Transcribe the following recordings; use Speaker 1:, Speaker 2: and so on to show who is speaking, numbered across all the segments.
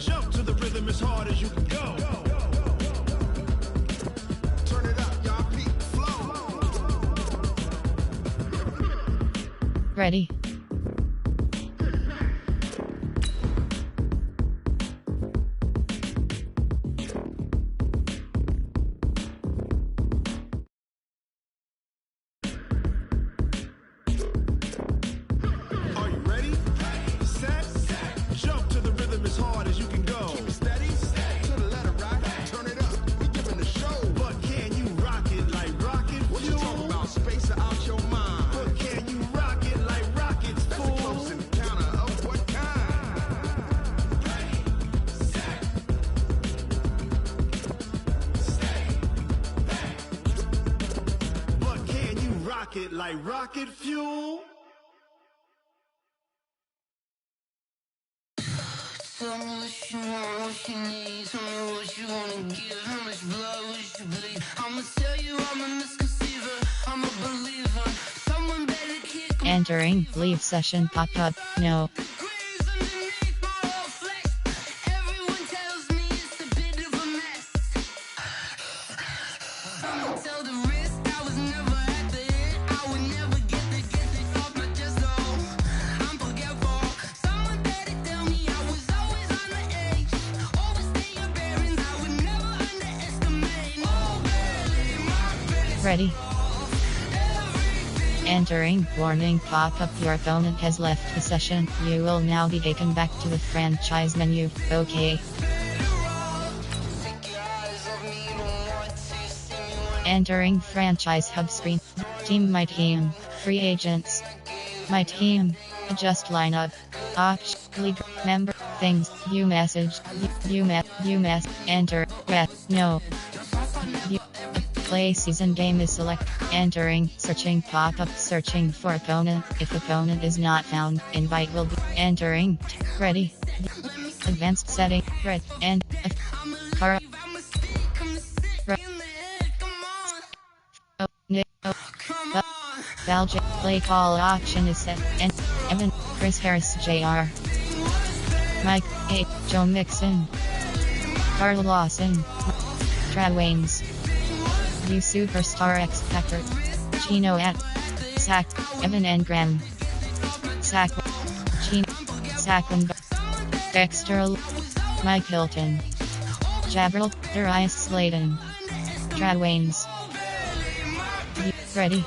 Speaker 1: Jump to the rhythm as hard as you can go. Turn it up, y'all. Peak flow.
Speaker 2: Ready.
Speaker 1: It like rocket fuel.
Speaker 3: Tell me what you want, what you need. Tell me what you wanna give. How much blood would you bleed? I'ma tell you I'm a misconceiver. I'm a believer. Someone better kick me.
Speaker 2: Entering leave session pop-up. No. Ready. Entering warning pop-up. Your opponent has left the session. You will now be taken back to the franchise menu. Okay. Entering franchise hub screen. Team my team. Free agents. My team. Adjust lineup. Lead member things. You message. You mess. Enter. No. Play season game is select. Entering searching pop-up. Searching for opponent. If opponent is not found, invite will be entering. Ready. Advanced setting. Red and car. Valja play call option is set. And Evan Chris Harris Jr. Mike A. Joe Mixon. Carl Lawson. Trad Waynes. You Superstar X Factor. Chino at Sack. Evan and Graham. Sack. Chino. Sackland. Dexter. Mike Hilton. Jabril. Darius Slayton. Trad Waynes. Ready.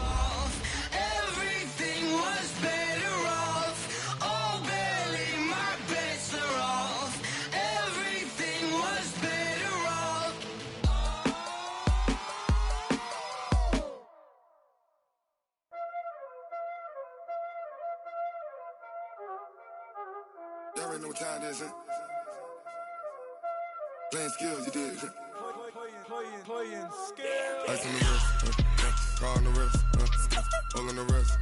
Speaker 1: Y'all already know what time it is, huh? Playing skills, you did. Playing skills. Ice on the wrist, car on the wrist, hole in the wrist,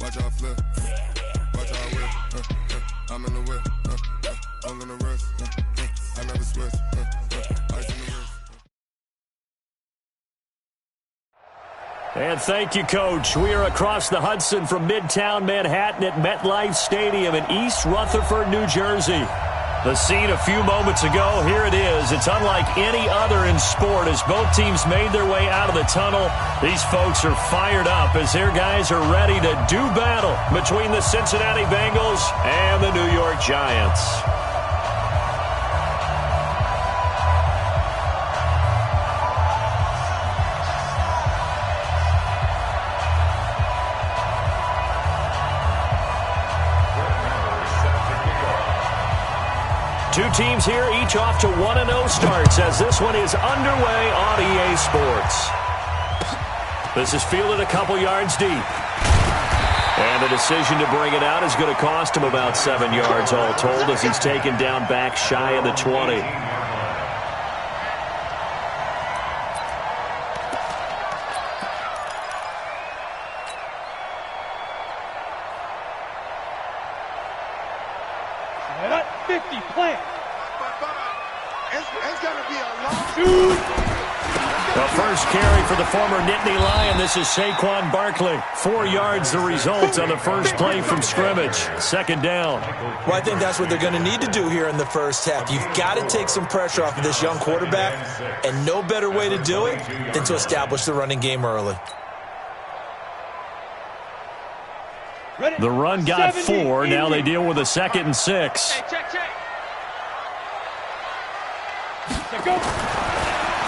Speaker 1: watch out flip, watch out whip, I'm in the whip, hole in the wrist, I never switch, ice on the wrist.
Speaker 4: And thank you, Coach. We are across the Hudson from Midtown Manhattan at MetLife Stadium in East Rutherford, New Jersey. The scene a few moments ago, here it is. It's unlike any other in sport as both teams made their way out of the tunnel. These folks are fired up as their guys are ready to do battle between the Cincinnati Bengals and the New York Giants. Two teams here, each off to 1-0 starts as this one is underway on EA Sports. This is fielded a couple yards deep. And the decision to bring it out is going to cost him about 7 yards all told as he's taken down back shy of the 20.
Speaker 5: At 50, plant.
Speaker 1: It's going to be a long
Speaker 5: Shoot.
Speaker 4: The first carry for the former Nittany Lion. This is Saquon Barkley. 4 yards the result on the first play from scrimmage. Second down.
Speaker 5: Well, I think that's what they're going to need to do here in the first half. You've got to take some pressure off of this young quarterback, and no better way to do it than to establish the running game early.
Speaker 4: The run got 4. Now they deal with a 2nd and 6.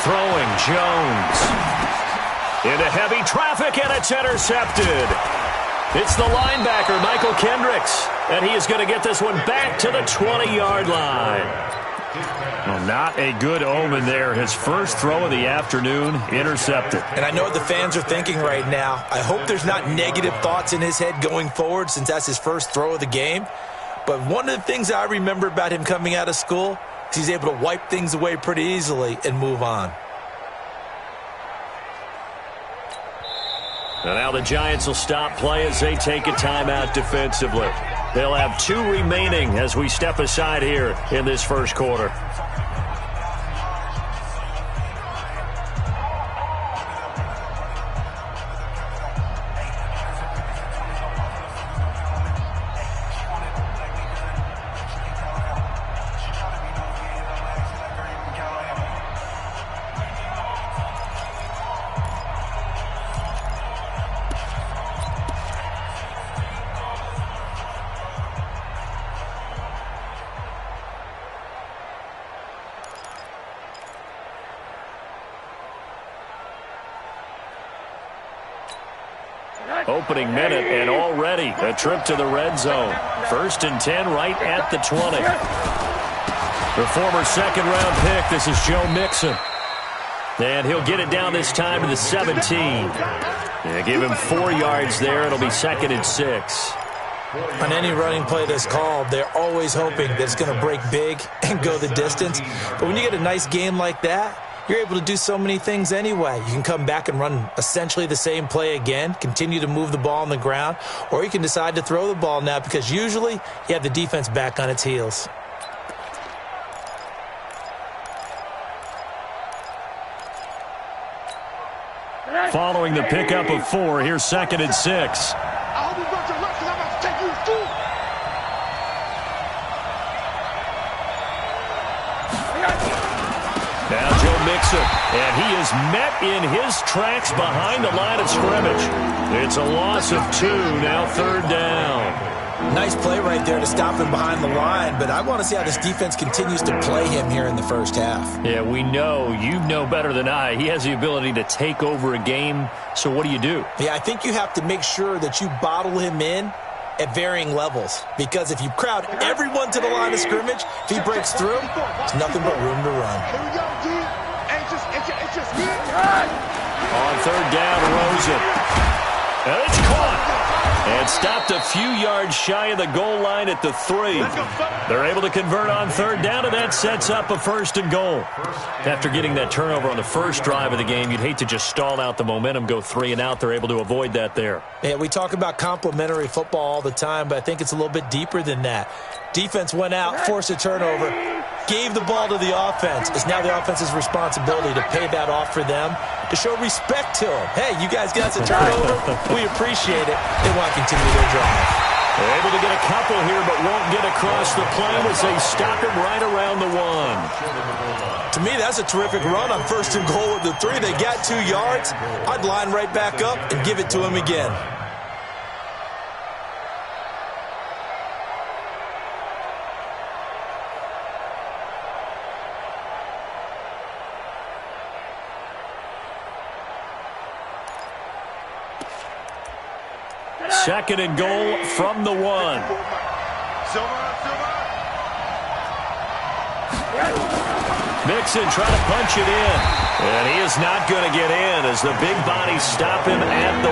Speaker 4: Throwing Jones into heavy traffic, and it's intercepted. It's the linebacker, Michael Kendricks, and he is going to get this one back to the 20-yard line. Well, not a good omen there. His first throw of the afternoon, intercepted.
Speaker 5: And I know what the fans are thinking right now. I hope there's not negative thoughts in his head going forward since that's his first throw of the game. But one of the things I remember about him coming out of school, he's able to wipe things away pretty easily and move on.
Speaker 4: And now the Giants will stop play as they take a timeout defensively. They'll have 2 remaining as we step aside here in this first quarter. Opening minute, and already a trip to the red zone. 1st and 10 right at the 20. The former second-round pick, this is Joe Mixon. And he'll get it down this time to the 17. Yeah, give him 4 yards there. It'll be 2nd and 6.
Speaker 5: On any running play that's called, they're always hoping that it's going to break big and go the distance. But when you get a nice game like that, you're able to do so many things anyway. You can come back and run essentially the same play again, continue to move the ball on the ground, or you can decide to throw the ball now because usually you have the defense back on its heels.
Speaker 4: Following the pickup of 4, here's 2nd and 6. Now Joe Mixon, and he is met in his tracks behind the line of scrimmage. It's a loss of 2, now 3rd down.
Speaker 5: Nice play right there to stop him behind the line, but I want to see how this defense continues to play him here in the first half.
Speaker 4: Yeah, we know, you know better than I, he has the ability to take over a game, so what do you do?
Speaker 5: Yeah, I think you have to make sure that you bottle him in at varying levels, because if you crowd everyone to the line of scrimmage, if he breaks through, there's nothing but room to run.
Speaker 4: On 3rd down, Rosen. And it's caught. And stopped a few yards shy of the goal line at the 3. They're able to convert on 3rd down, and that sets up a 1st and goal. After getting that turnover on the first drive of the game, you'd hate to just stall out the momentum, go 3 and out. They're able to avoid that there.
Speaker 5: Yeah, we talk about complementary football all the time, but I think it's a little bit deeper than that. Defense went out, forced a turnover, gave the ball to the offense. It's now the offense's responsibility to pay that off for them, to show respect to them. Hey, you guys got us a turnover. We appreciate it. They want to continue their drive.
Speaker 4: They're able to get a couple here, but won't get across the plane as they stop him right around the 1.
Speaker 5: To me, that's a terrific run on 1st and goal at the 3. They got 2 yards. I'd line right back up and give it to him again.
Speaker 4: Second and goal from the 1. Mixon trying to punch it in. And he is not going to get in as the big bodies stop him at the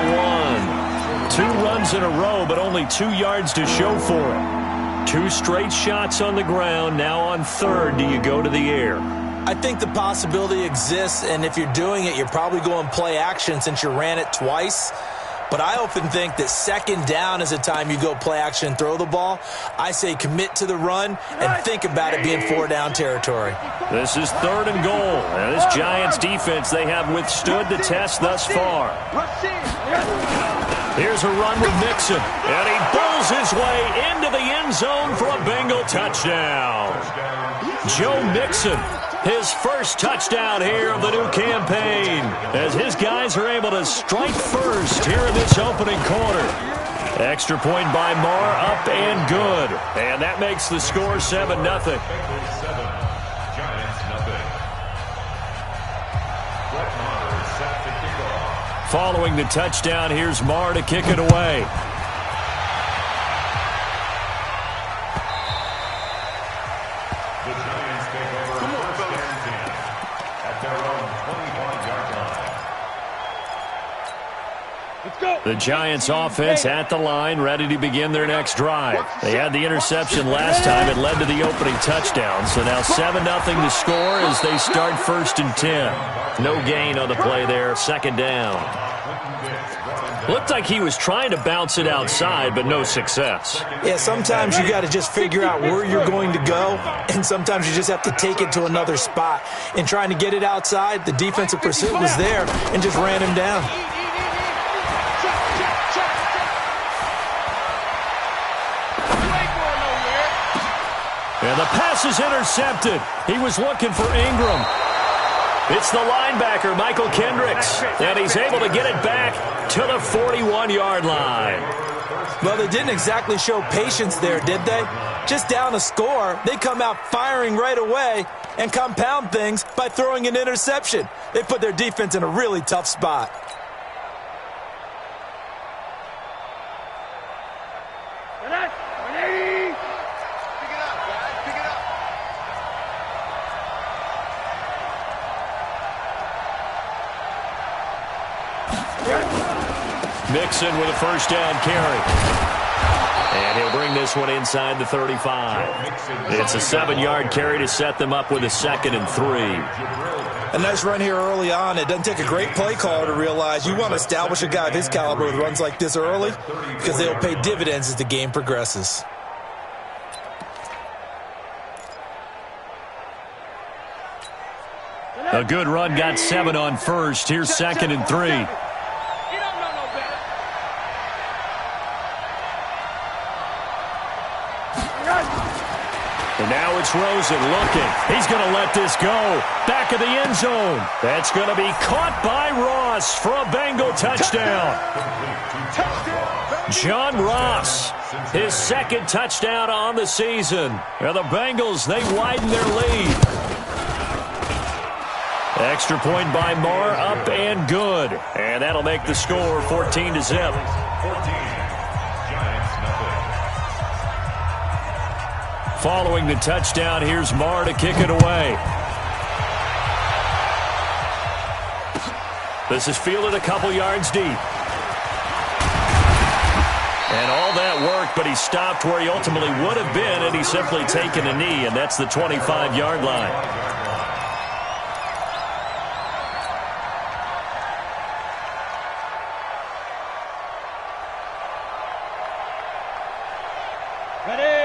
Speaker 4: 1. 2 runs in a row, but only 2 yards to show for it. 2 straight shots on the ground. Now on 3rd, do you go to the air?
Speaker 5: I think the possibility exists, and if you're doing it, you're probably going play action since you ran it twice. But I often think that second down is a time you go play action and throw the ball. I say commit to the run and think about it being 4-down territory.
Speaker 4: This is 3rd and goal. And this Giants defense, they have withstood the test thus far. Here's a run with Mixon. And he bulls his way into the end zone for a Bengal touchdown. Joe Mixon, his first touchdown here of the new campaign, as his guys are able to strike first here in this opening quarter. Extra point by Marr, up and good. And that makes the score 7-0. Following the touchdown, here's Marr to kick it away. The Giants offense at the line, ready to begin their next drive. They had the interception last time. It led to the opening touchdown. So now 7-0 to score as they start 1st and 10. No gain on the play there, 2nd down. Looked like he was trying to bounce it outside, but no success.
Speaker 5: Yeah, sometimes you got to just figure out where you're going to go, and sometimes you just have to take it to another spot. In trying to get it outside, the defensive pursuit was there and just ran him down.
Speaker 4: And the pass is intercepted. He was looking for Ingram. It's the linebacker, Michael Kendricks, and he's able to get it back to the 41-yard line.
Speaker 5: Well, they didn't exactly show patience there, did they? Just down a score, they come out firing right away and compound things by throwing an interception. They put their defense in a really tough spot.
Speaker 4: Mixon with a 1st down carry. And he'll bring this one inside the 35. It's a 7-yard carry to set them up with a 2nd and 3.
Speaker 5: A nice run here early on. It doesn't take a great play caller to realize you want to establish a guy of his caliber with runs like this early because they'll pay dividends as the game progresses.
Speaker 4: A good run, got 7 on 1st. Here's 2nd and 3. And now it's Rosen looking. He's going to let this go. Back of the end zone. That's going to be caught by Ross for a Bengal touchdown. John Ross, his 2nd touchdown on the season. And the Bengals, they widen their lead. Extra point by Marr, up and good. And that'll make the score 14-0. Following the touchdown, here's Marr to kick it away. This is fielded a couple yards deep. And all that work, but he stopped where he ultimately would have been had he simply taken a knee, and that's the 25-yard line.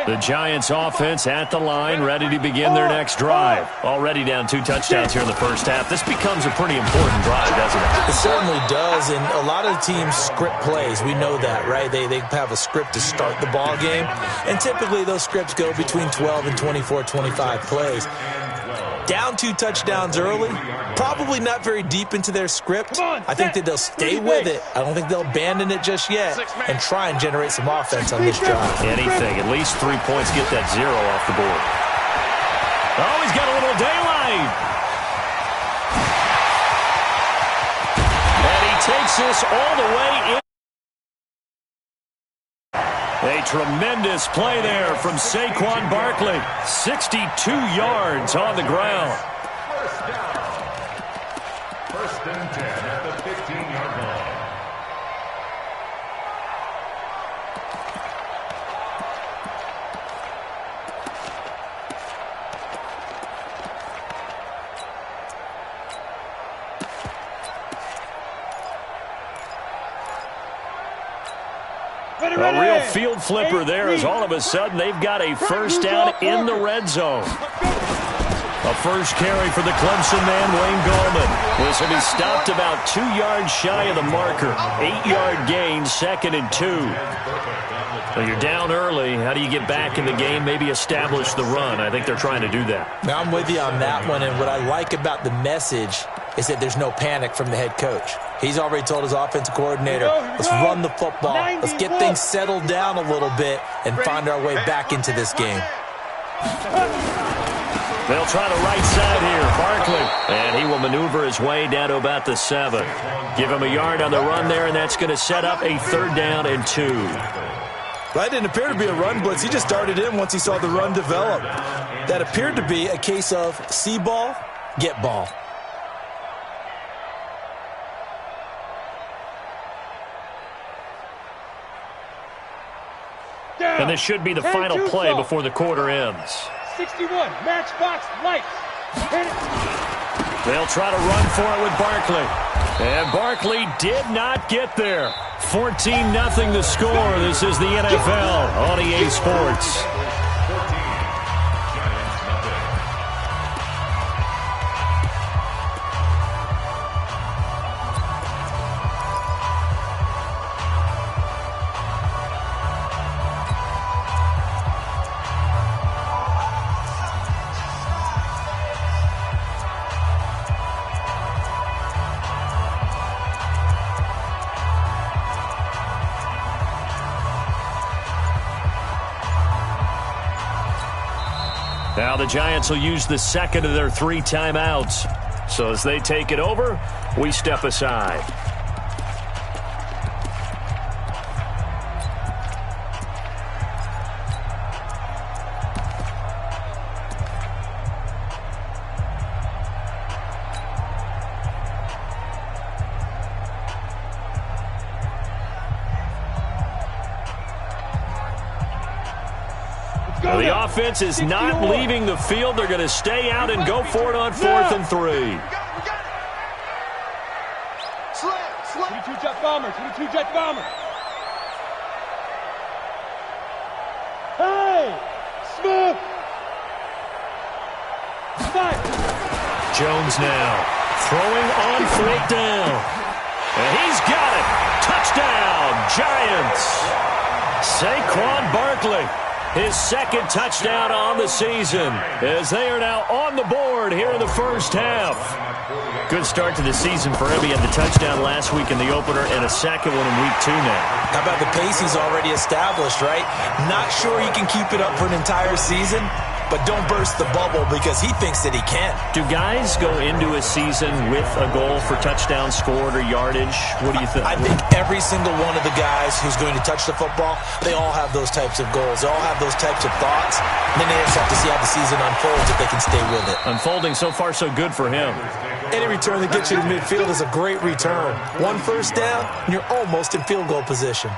Speaker 4: The Giants offense at the line, ready to begin their next drive. Already down 2 touchdowns here in the 1st half. This becomes a pretty important drive, doesn't it?
Speaker 5: It certainly does, and a lot of the teams script plays. We know that, right? They have a script to start the ball game, and typically those scripts go between 12 and 24, 25 plays. Down 2 touchdowns early, probably not very deep into their script. I think that they'll stay with it. I don't think they'll abandon it just yet and try and generate some offense on this drive.
Speaker 4: Anything, at least 3 points, get that 0 off the board. Oh, he's got a little daylight. And he takes this all the way in. A tremendous play there from Saquon Barkley. 62 yards on the ground.
Speaker 6: 1st and 10 at the 15-yard line.
Speaker 4: A real field flipper there as all of a sudden they've got a first down in the red zone. A first carry for the Clemson man, Wayne Gallman. This will be stopped about 2 yards shy of the marker. 8-yard gain, 2nd and 2. Well, you're down early. How do you get back in the game, maybe establish the run? I think they're trying to do that.
Speaker 5: Now, I'm with you on that one, and what I like about the message is that there's no panic from the head coach. He's already told his offensive coordinator, let's run the football, let's get things settled down a little bit and find our way back into this game.
Speaker 4: They'll try the right side here, Barkley. And he will maneuver his way down to about the 7. Give him a yard on the run there, and that's going to set up a 3rd down and 2.
Speaker 5: That didn't appear to be a run blitz. He just darted in once he saw the run develop. That appeared to be a case of see ball, get ball.
Speaker 4: And this should be the final play before the quarter ends.
Speaker 7: 61, matchbox lights.
Speaker 4: They'll try to run for it with Barkley. And Barkley did not get there. 14-0 the score. This is the NFL on EA Sports. Now the Giants will use the 2nd of their 3 timeouts. So as they take it over, we step aside. Well, the offense is not leaving the field. They're going to stay out and go for it on 4th and 3.
Speaker 7: 22 jet bomber, 22 jet bomber. Hey! Smith!
Speaker 4: Jones now throwing on 4th down. And he's got it. Touchdown, Giants. Saquon Barkley. His 2nd touchdown on the season as they are now on the board here in the first half. Good start to the season for him. He had the touchdown last week in the opener and a 2nd one in week 2 now.
Speaker 5: How about the pace he's already established, right? Not sure he can keep it up for an entire season, but don't burst the bubble because he thinks that he can.
Speaker 4: Do guys go into a season with a goal for touchdown scored or yardage? What do you think?
Speaker 5: I think every single one of the guys who's going to touch the football, they all have those types of goals. They all have those types of thoughts. And then they just have to see how the season unfolds if they can stay with it.
Speaker 4: Unfolding so far so good for him.
Speaker 5: Any return that gets you to midfield is a great return. 1 first down, and you're almost in field goal position.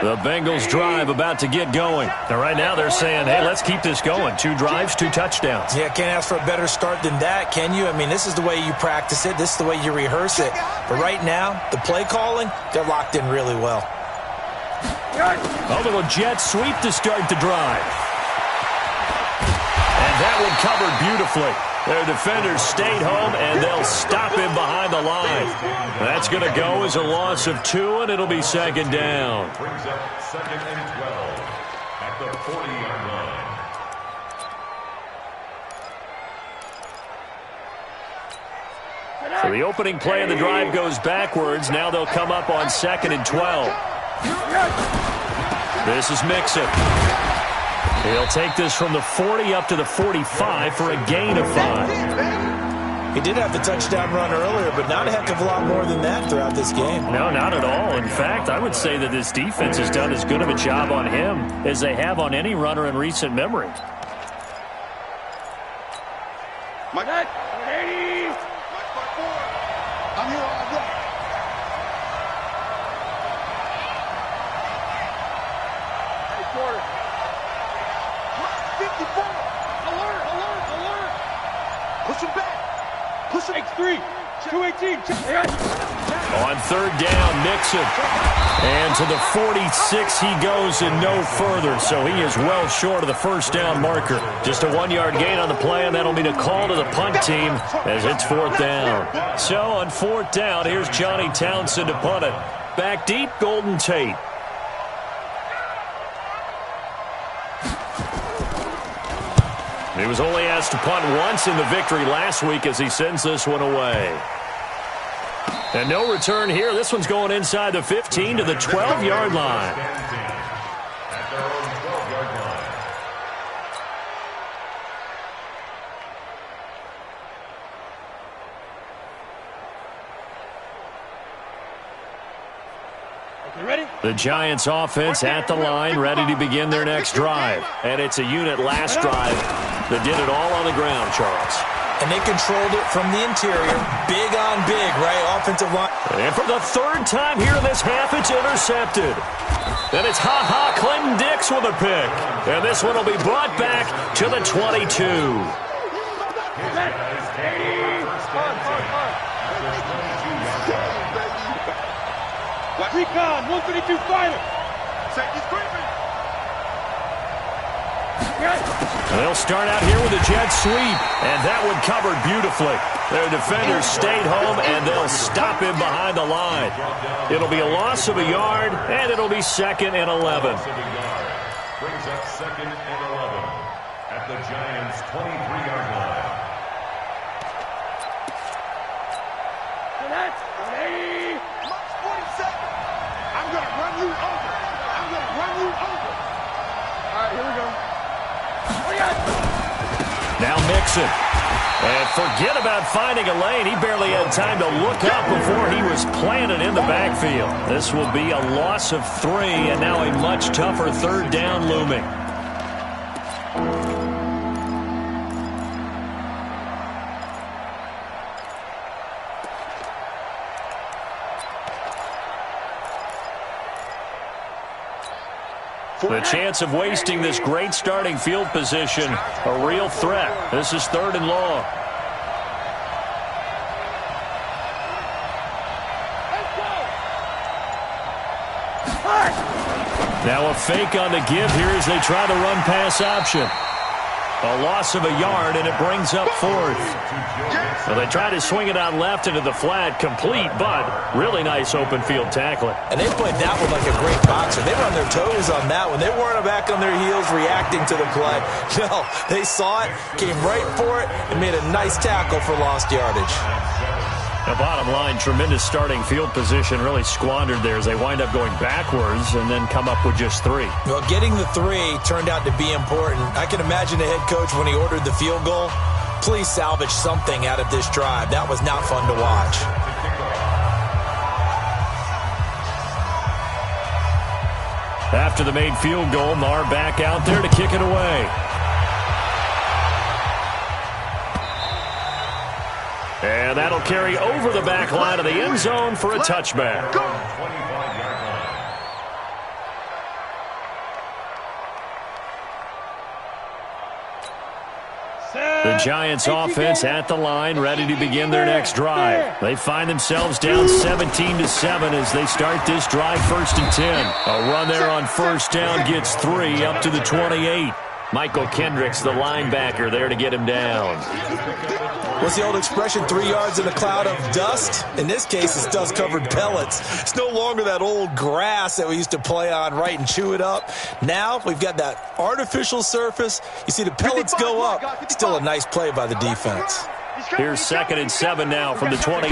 Speaker 4: The Bengals drive about to get going. Now, right now they're saying, hey, let's keep this going. 2 drives, 2 touchdowns.
Speaker 5: Yeah, can't ask for a better start than that, can you? I mean, this is the way you practice it. This is the way you rehearse it. But right now, the play calling, they're locked in really well.
Speaker 4: A little jet sweep to start the drive. And that one covered beautifully. Their defenders stayed home, and they'll stop him behind the line. That's going to go as a loss of 2, and it'll be 2nd down.
Speaker 6: Brings up 2nd and 12 at the 40-yard line.
Speaker 4: So the opening play of the drive goes backwards. Now they'll come up on 2nd and 12. This is Mixon. He'll take this from the 40 up to the 45 for a gain of 5.
Speaker 5: He did have the touchdown run earlier, but not a heck of a lot more than that throughout this game.
Speaker 4: No, not at all. In fact, I would say that this defense has done as good of a job on him as they have on any runner in recent memory.
Speaker 7: Mike. 80.
Speaker 1: Mike, I'm here all day.
Speaker 7: Hey, quarter. 54. Alert.
Speaker 1: Push him back. Push him.
Speaker 7: X3. 218.
Speaker 4: On third down, Nixon. And to the 46 he goes and no further, so he is well short of the first down marker. Just a 1-yard gain on the play, and that'll mean a call to the punt team as it's fourth down. So on fourth down, here's Johnny Townsend to punt it. Back deep, Golden Tate. He was only asked to punt once in the victory last week as he sends this one away. And no return here. This one's going inside the 15 to the 12-yard line.
Speaker 7: Ready?
Speaker 4: The Giants offense at the line, ready to begin their next drive. And it's a unit last drive that did it all on the ground, Charles.
Speaker 5: And they controlled it from the interior. Big on big, right? Offensive line.
Speaker 4: And for the third time here in this half, it's intercepted. Then it's Clinton Dix with a pick. And this one will be brought back to the 22.
Speaker 7: Recon, 132 fighter.
Speaker 1: Safety's creeping.
Speaker 4: They'll start out here with a jet sweep, and that one covered beautifully. Their defenders stayed home, and they'll stop him behind the line. It'll be a loss of a yard, and it'll be 2nd and 11.
Speaker 6: Brings up 2nd and 11 at the Giants' 23-yard line.
Speaker 1: March 47. I'm going to run you over.
Speaker 7: All right, here we go.
Speaker 4: Now Mixon. And forget about finding a lane. He barely had time to look up before he was planted in the backfield. This will be a loss of 3, and now a much tougher third down looming. The chance of wasting this great starting field position, a real threat. This is 3rd and long. Now a fake on the give here as they try to run pass option. A loss of a yard, and it brings up 4th. Well, they try to swing it out left into the flat, complete, but really nice open field tackling.
Speaker 5: And they played that one like a great boxer. They were on their toes on that one. They weren't back on their heels reacting to the play. No, they saw it, came right for it, and made a nice tackle for lost yardage.
Speaker 4: The bottom line, tremendous starting field position, really squandered there as they wind up going backwards and then come up with just 3.
Speaker 5: Well, getting the 3 turned out to be important. I can imagine the head coach when he ordered the field goal. Please salvage something out of this drive. That was not fun to watch.
Speaker 4: After the made field goal, Marr back out there to kick it away. And that'll carry over the back line of the end zone for a touchback. The Giants offense at the line, ready to begin their next drive. They find themselves down 17-7 as they start this drive 1st and 10. A run there on first down gets 3 up to the 28. Michael Kendricks, the linebacker, there to get him down.
Speaker 5: What's the old expression, 3 yards in a cloud of dust? In this case, it's dust-covered pellets. It's no longer that old grass that we used to play on, right, and chew it up. Now we've got that artificial surface. You see the pellets go up. Still a nice play by the defense.
Speaker 4: Here's 2nd and 7 now from the 28.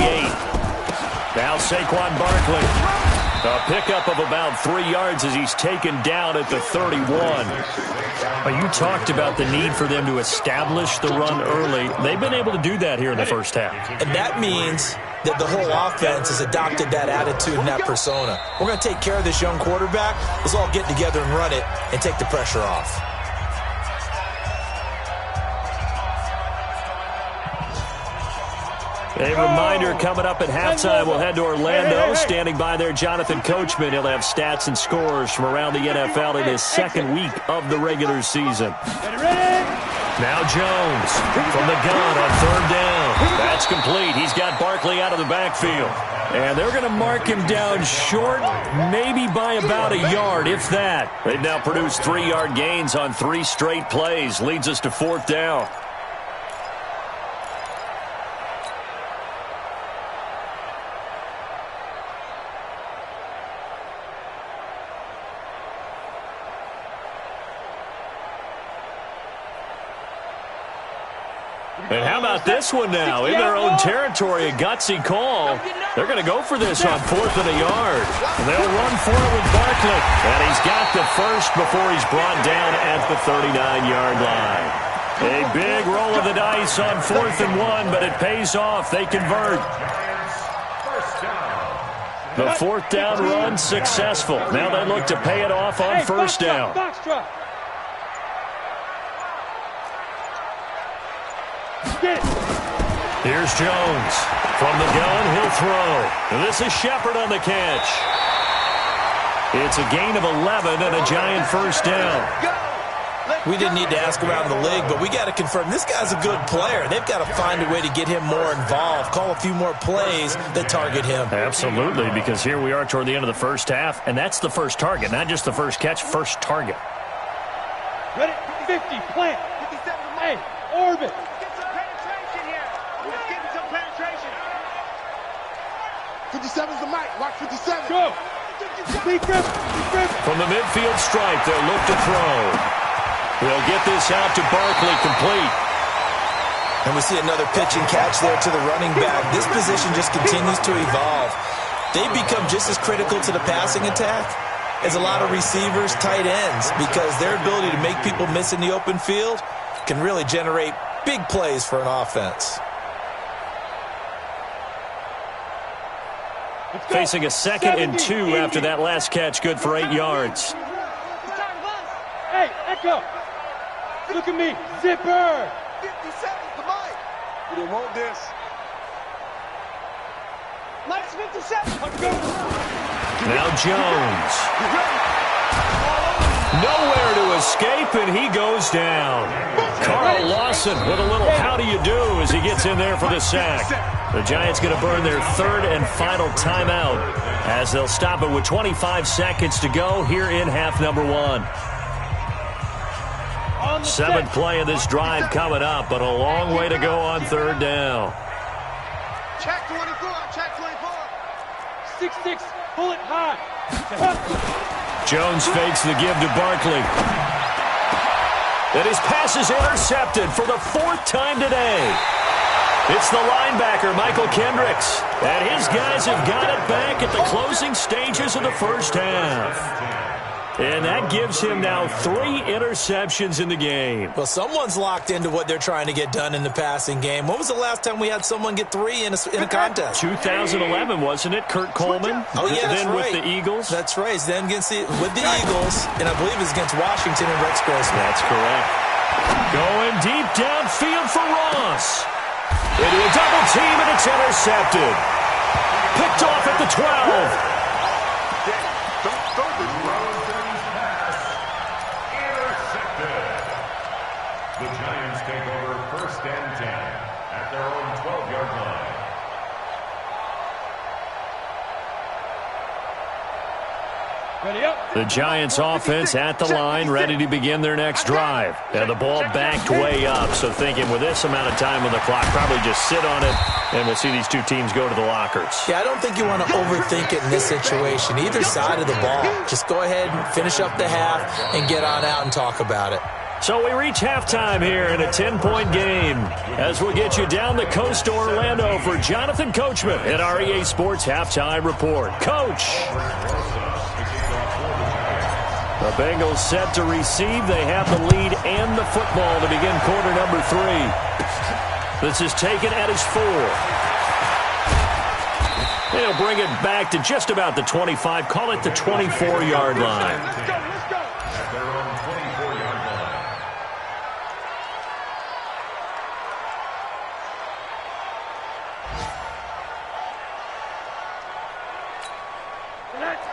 Speaker 4: Now Saquon Barkley. A pickup of about 3 yards as he's taken down at the 31. But you talked about the need for them to establish the run early. They've been able to do that here in the first half.
Speaker 5: And that means that the whole offense has adopted that attitude and that persona. We're going to take care of this young quarterback. Let's all get together and run it and take the pressure off.
Speaker 4: A reminder coming up at halftime, we'll head to Orlando. Standing by there, Jonathan Coachman. He'll have stats and scores from around the NFL in his second week of the regular season. Now Jones from the gun on third down. That's complete. He's got Barkley out of the backfield. And they're going to mark him down short, maybe by about a yard, if that. They've now produced 3-yard gains on 3 straight plays. Leads us to fourth down. And how about this one now? In their own territory, a gutsy call. They're going to go for this on 4th and a yard. And they'll run for it with Barkley. And he's got the first before he's brought down at the 39-yard line. A big roll of the dice on 4th and 1, but it pays off. They convert. The 4th down run successful. Now they look to pay it off on first down. Here's Jones. From the gun, he'll throw. And this is Shepard on the catch. It's a gain of 11 and a giant first down.
Speaker 5: We didn't need to ask around the league, but we got to confirm this guy's a good player. They've got to find a way to get him more involved, call a few more plays that target him.
Speaker 4: Absolutely, because here we are toward the end of the first half, and that's the first target, not just the first catch, first target.
Speaker 7: Ready? 50, plant. 57, hey, orbit.
Speaker 8: Penetration here. Let's get some penetration.
Speaker 9: 57's the mic. Watch 57.
Speaker 7: Go.
Speaker 4: From the midfield stripe, they'll look to throw. They'll get this out to Barkley, complete.
Speaker 5: And we see another pitch and catch there to the running back. This position just continues to evolve. They become just as critical to the passing attack as a lot of receivers, tight ends, because their ability to make people miss in the open field can really generate big plays for an offense.
Speaker 4: Facing a 2nd and 2 after that last catch, good for 8 yards.
Speaker 7: Hey, Echo, look at me, zipper.
Speaker 8: 57's the mic.
Speaker 9: We didn't want this.
Speaker 8: Mike's 57.
Speaker 4: Now Jones. Nowhere to escape, and he goes down. Carl Lawson with a little how do you do as he gets in there for the sack. The Giants going to burn their 3rd and final timeout as they'll stop it with 25 seconds to go here in half number 1. 7th play of this drive coming up, but a long way to go on 3rd down.
Speaker 8: Check 24. Check 24.
Speaker 7: 6-6, pull it high.
Speaker 4: Jones fakes the give to Barkley. And his pass is intercepted for the 4th time today. It's the linebacker, Michael Kendricks. And his guys have got it back at the closing stages of the first half. And that gives him now 3 interceptions in the game.
Speaker 5: Well, someone's locked into what they're trying to get done in the passing game. When was the last time we had someone get 3 in a contest?
Speaker 4: 2011, wasn't it? Kurt Coleman?
Speaker 5: Oh, yeah, that's
Speaker 4: then
Speaker 5: right.
Speaker 4: with the Eagles?
Speaker 5: That's right. Then with the Eagles, and I believe it's against Washington and Rex Grossman.
Speaker 4: That's correct. Going deep downfield for Ross. Into a double team, and it's intercepted. Picked off at the 12.
Speaker 6: The Giants take over 1st and 10 at their own 12-yard line.
Speaker 7: Ready up.
Speaker 4: The Giants offense at the line, ready to begin their next drive. And the ball backed way up, so thinking with this amount of time on the clock, probably just sit on it, and we'll see these two teams go to the lockers.
Speaker 5: Yeah, I don't think you want to overthink it in this situation. Either side of the ball. Just go ahead and finish up the half and get on out and talk about it.
Speaker 4: So we reach halftime here in a 10-point game as we'll get you down the coast to Orlando for Jonathan Coachman at our EA Sports Halftime Report. Coach! The Bengals set to receive. They have the lead and the football to begin quarter number 3. This is taken at his 4. They'll bring it back to just about the 25. Call it the 24-yard line.
Speaker 6: At their own 24-yard line.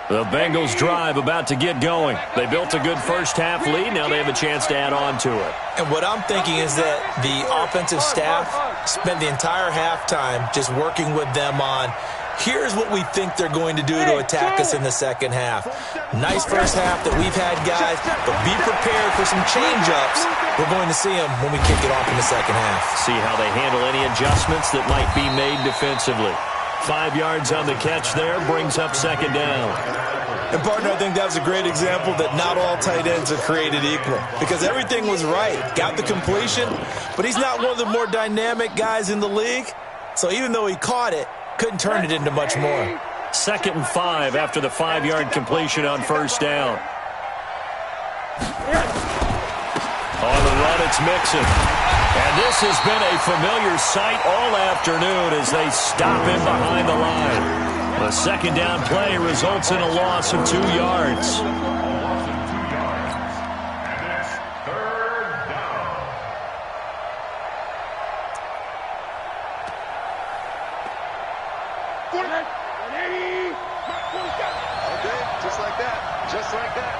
Speaker 4: The Bengals drive about to get going. They built a good first-half lead. Now they have a chance to add on to it.
Speaker 5: And what I'm thinking is that the offensive staff spent the entire halftime just working with them on, here's what we think they're going to do to attack us in the second half. Nice first half that we've had, guys, but be prepared for some change-ups. We're going to see them when we kick it off in the second half.
Speaker 4: See how they handle any adjustments that might be made defensively. 5 yards on the catch there, brings up second down.
Speaker 5: And, partner, I think that was a great example that not all tight ends are created equal, because everything was right. Got the completion, but he's not one of the more dynamic guys in the league. So even though he caught it, couldn't turn it into much more.
Speaker 4: 2nd and 5 after the 5-yard completion on first down. On the run, it's Mixon. And this has been a familiar sight all afternoon as they stop him behind the line. The second down play results in a loss of 2 yards.
Speaker 6: And it's 3rd down.
Speaker 9: Okay, just like that. Just like that.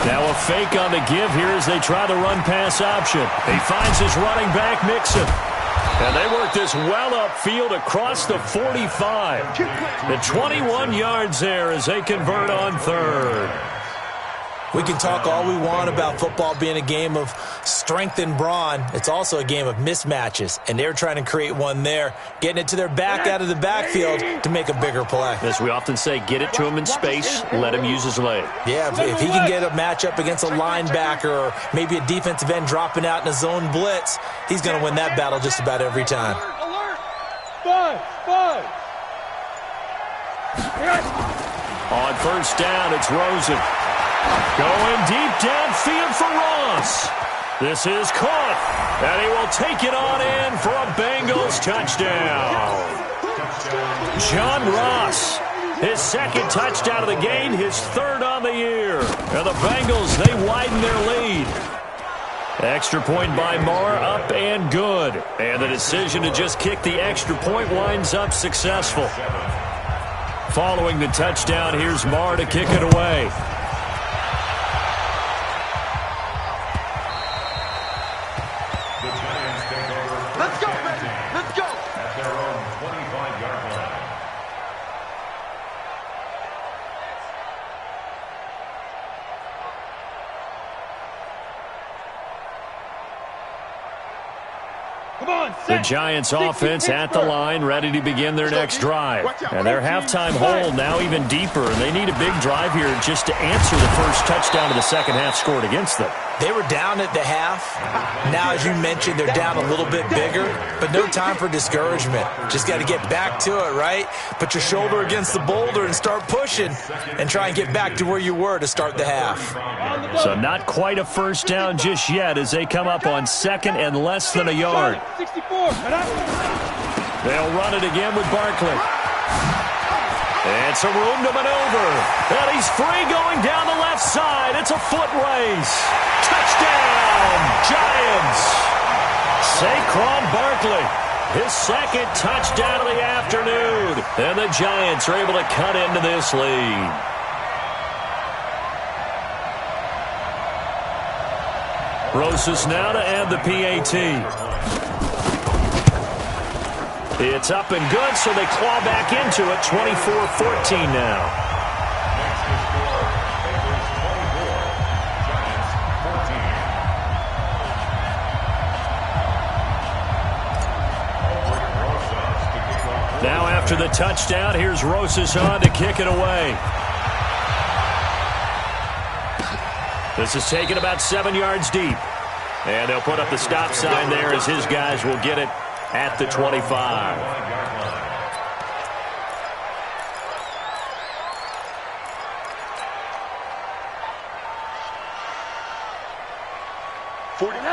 Speaker 4: Now a fake on the give here as they try the run-pass option. He finds his running back, Mixon. And they work this well upfield across the 45. The 21 yards there as they convert on 3rd.
Speaker 5: We can talk all we want about football being a game of strength and brawn. It's also a game of mismatches, and they're trying to create one there, getting it to their back out of the backfield to make a bigger play.
Speaker 4: As we often say, get it to him in space, let him use his leg.
Speaker 5: Yeah, if he can get a matchup against a linebacker or maybe a defensive end dropping out in a zone blitz, he's going to win that battle just about every time.
Speaker 4: On first down, it's Rosen. Going deep downfield for Ross. This is caught, and he will take it on in for a Bengals touchdown. John Ross, his 2nd touchdown of the game, his 3rd on the year. And the Bengals, they widen their lead. Extra point by Marr, up and good. And the decision to just kick the extra point winds up successful. Following the touchdown, here's Marr to kick it away.
Speaker 8: Let's go, baby. Let's go.
Speaker 6: At their own 25-yard line.
Speaker 7: Come on,
Speaker 4: The Giants offense at the line, ready to begin their next drive. And their halftime hole now even deeper, and they need a big drive here just to answer the first touchdown of the second half scored against them.
Speaker 5: They were down at the half. Now, as you mentioned, they're down a little bit bigger, but no time for discouragement. Just got to get back to it, right? Put your shoulder against the boulder and start pushing and try and get back to where you were to start the half.
Speaker 4: So not quite a first down just yet as they come up on 2nd and less than a yard.
Speaker 7: 64.
Speaker 4: They'll run it again with Barkley. And some room to maneuver. And he's free going down the left side. It's a foot race. Touchdown, Giants. Saquon Barkley, his 2nd touchdown of the afternoon. And the Giants are able to cut into this lead. Rosas now to add the PAT. It's up and good, so they claw back into it, 24-14 now.
Speaker 6: Next to score, Bengals 24, Giants 14.
Speaker 4: Now after the touchdown, here's Rosas on to kick it away. This is taken about 7 yards deep. And they'll put up the stop sign there as his guys will get it at the 25.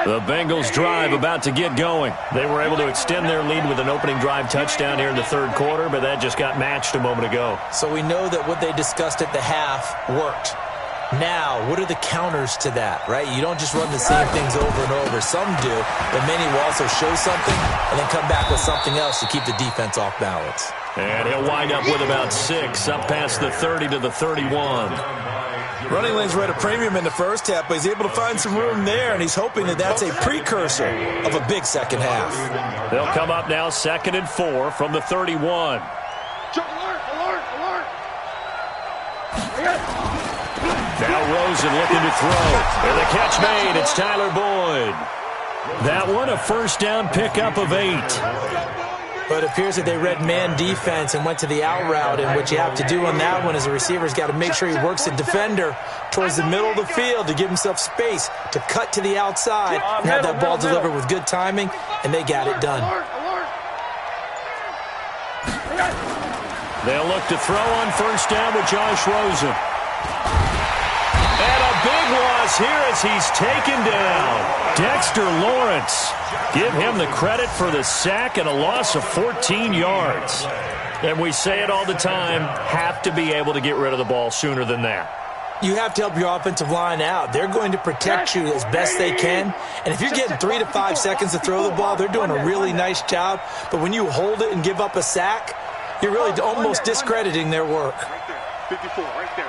Speaker 4: The Bengals drive about to get going. They were able to extend their lead with an opening drive touchdown here in the 3rd quarter, but that just got matched a moment ago.
Speaker 5: So we know that what they discussed at the half worked. Now, what are the counters to that, right? You don't just run the same things over and over. Some do, but many will also show something and then come back with something else to keep the defense off balance.
Speaker 4: And he'll wind up with about 6, up past the 30 to the 31.
Speaker 5: Running lanes were at a premium in the first half, but he's able to find some room there, and he's hoping that that's a precursor of a big second half.
Speaker 4: They'll come up now 2nd and 4 from the 31. Now Rosen looking to throw. And the catch made. It's Tyler Boyd. That one a first down pickup of 8.
Speaker 5: But it appears that they read man defense and went to the out route, and what you have to do on that one is the receiver's got to make sure he works the defender towards the middle of the field to give himself space to cut to the outside and have that ball delivered with good timing, and they got it done.
Speaker 4: They'll look to throw on first down with Josh Rosen. And a big loss here as he's taken down. Dexter Lawrence. Give him the credit for the sack and a loss of 14 yards. And we say it all the time, have to be able to get rid of the ball sooner than that.
Speaker 5: You have to help your offensive line out. They're going to protect you as best they can. And if you're getting 3 to 5 seconds to throw the ball, they're doing a really nice job. But when you hold it and give up a sack, you're really almost discrediting their work.
Speaker 9: 54, right there,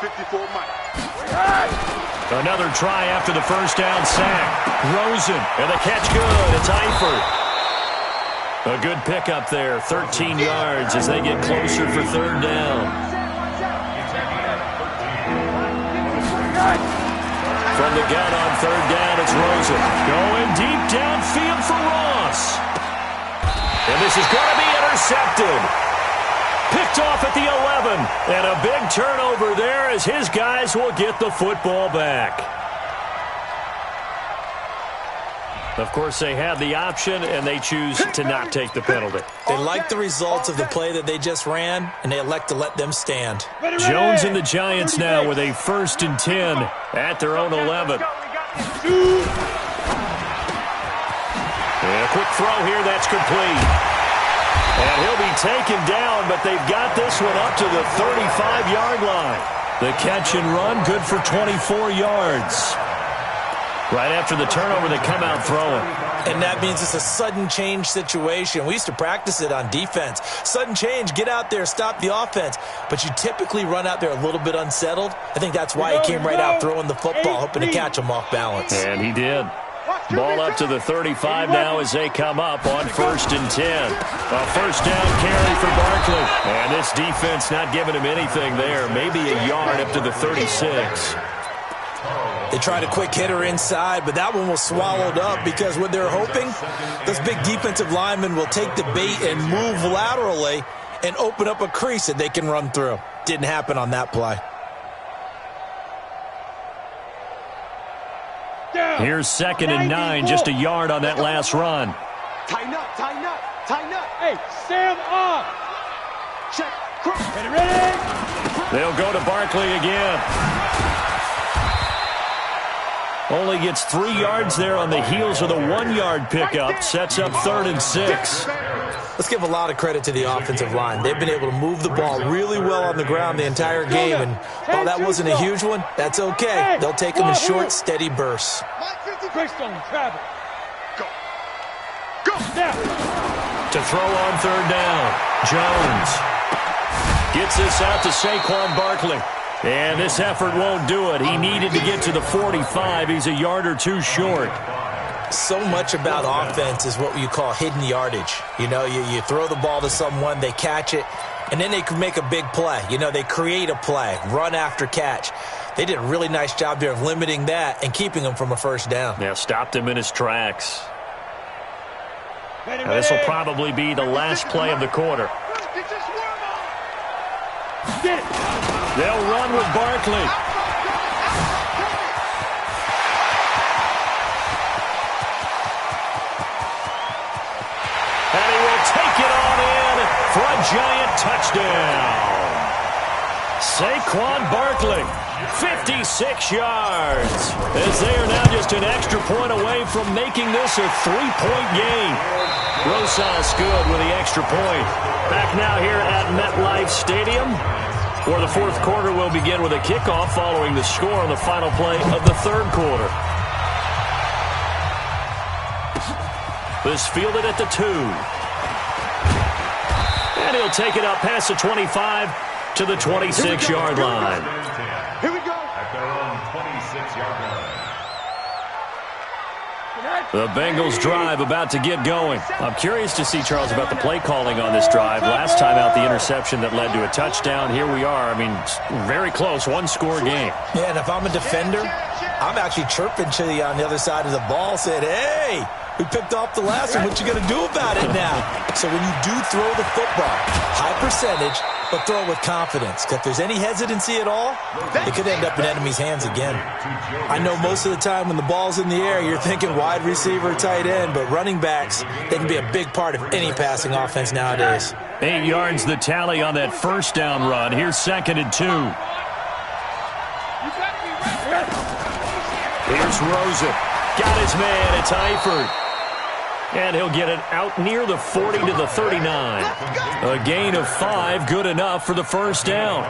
Speaker 9: 54 Mike.
Speaker 4: Another try after the first down sack. Rosen, and the catch good. It's Eifert. A good pickup there, 13 yards as they get closer for third down. From the gun on third down, it's Rosen. Going deep downfield for Ross. And this is going to be intercepted. Picked off at the 11. And a big turnover there as his guys will get the football back. Of course, they had the option, and they choose to not take the penalty.
Speaker 5: They like the results of the play that they just ran, and they elect to let them stand.
Speaker 4: Jones and the Giants now with a 1st and 10 at their own 11. And a quick throw here, that's complete. And he'll be taken down, but they've got this one up to the 35-yard line. The catch and run, good for 24 yards. Right after the turnover, they come out throwing.
Speaker 5: And that means it's a sudden change situation. We used to practice it on defense. Sudden change, get out there, stop the offense. But you typically run out there a little bit unsettled. I think that's why he came right out throwing the football, hoping to catch him off balance.
Speaker 4: And he did. Ball up to the 35 now as they come up on 1st and 10. A first down carry for Barkley. And this defense not giving him anything there. Maybe a yard up to the 36.
Speaker 5: They tried a quick hitter inside, but that one was swallowed up because what they're hoping, those big defensive linemen will take the bait and move laterally and open up a crease that they can run through. Didn't happen on that play.
Speaker 4: Here's 2nd and 9, just a yard on that last run.
Speaker 8: Tighten up, tighten up, tighten up.
Speaker 7: Hey, Sam up.
Speaker 8: Check.
Speaker 7: Ready?
Speaker 4: They'll go to Barkley again. Only gets 3 yards there on the heels of the 1-yard pickup. Sets up 3rd and 6.
Speaker 5: Let's give a lot of credit to the offensive line. They've been able to move the ball really well on the ground the entire game. And while that wasn't a huge one, that's okay. They'll take them in short, steady bursts.
Speaker 7: Greystone, travel.
Speaker 8: Go.
Speaker 7: Now.
Speaker 4: To throw on third down, Jones gets this out to Saquon Barkley. And this effort won't do it. He needed to get to the 45. He's a yard or 2 short.
Speaker 5: So much about offense is what you call hidden yardage. You know, you throw the ball to someone, they catch it, and then they can make a big play. You know, they create a play, run after catch. They did a really nice job there of limiting that and keeping him from a first down.
Speaker 4: Yeah, stopped him in his tracks. Now, this will probably be the last play of the quarter. They'll run with Barkley. And he will take it on in for a giant touchdown. Saquon Barkley, 56 yards, as they are now just an extra point away from making this a 3-point game. Rosas good with the extra point. Back now here at MetLife Stadium. where the fourth quarter will begin with a kickoff following the score on the final play of the third quarter. This fielded at the 2. And he'll take it up past the 25 to the 26-yard line.
Speaker 8: Here we go.
Speaker 6: At their own 26-yard line.
Speaker 4: The Bengals drive about to get going. I'm curious to see, Charles, about the play calling on this drive. Last time out, the interception that led to a touchdown. Here we are. I mean, very close, one-score game.
Speaker 5: Yeah, and if I'm a defender, I'm actually chirping to you on the other side of the ball, saying, hey, we picked off the last one. What you going to do about it now? So when you do throw the football, high percentage, but throw it with confidence. If there's any hesitancy at all, it could end up in enemy's hands again. I know most of the time when the ball's in the air, you're thinking wide receiver, tight end, but running backs, they can be a big part of any passing offense nowadays.
Speaker 4: 8 yards the tally on that first down run. Here's 2nd and 2. Here's Rosen. Got his man. It's Eifert. And he'll get it out near the 40 to the 39. A gain of 5, good enough for the first down.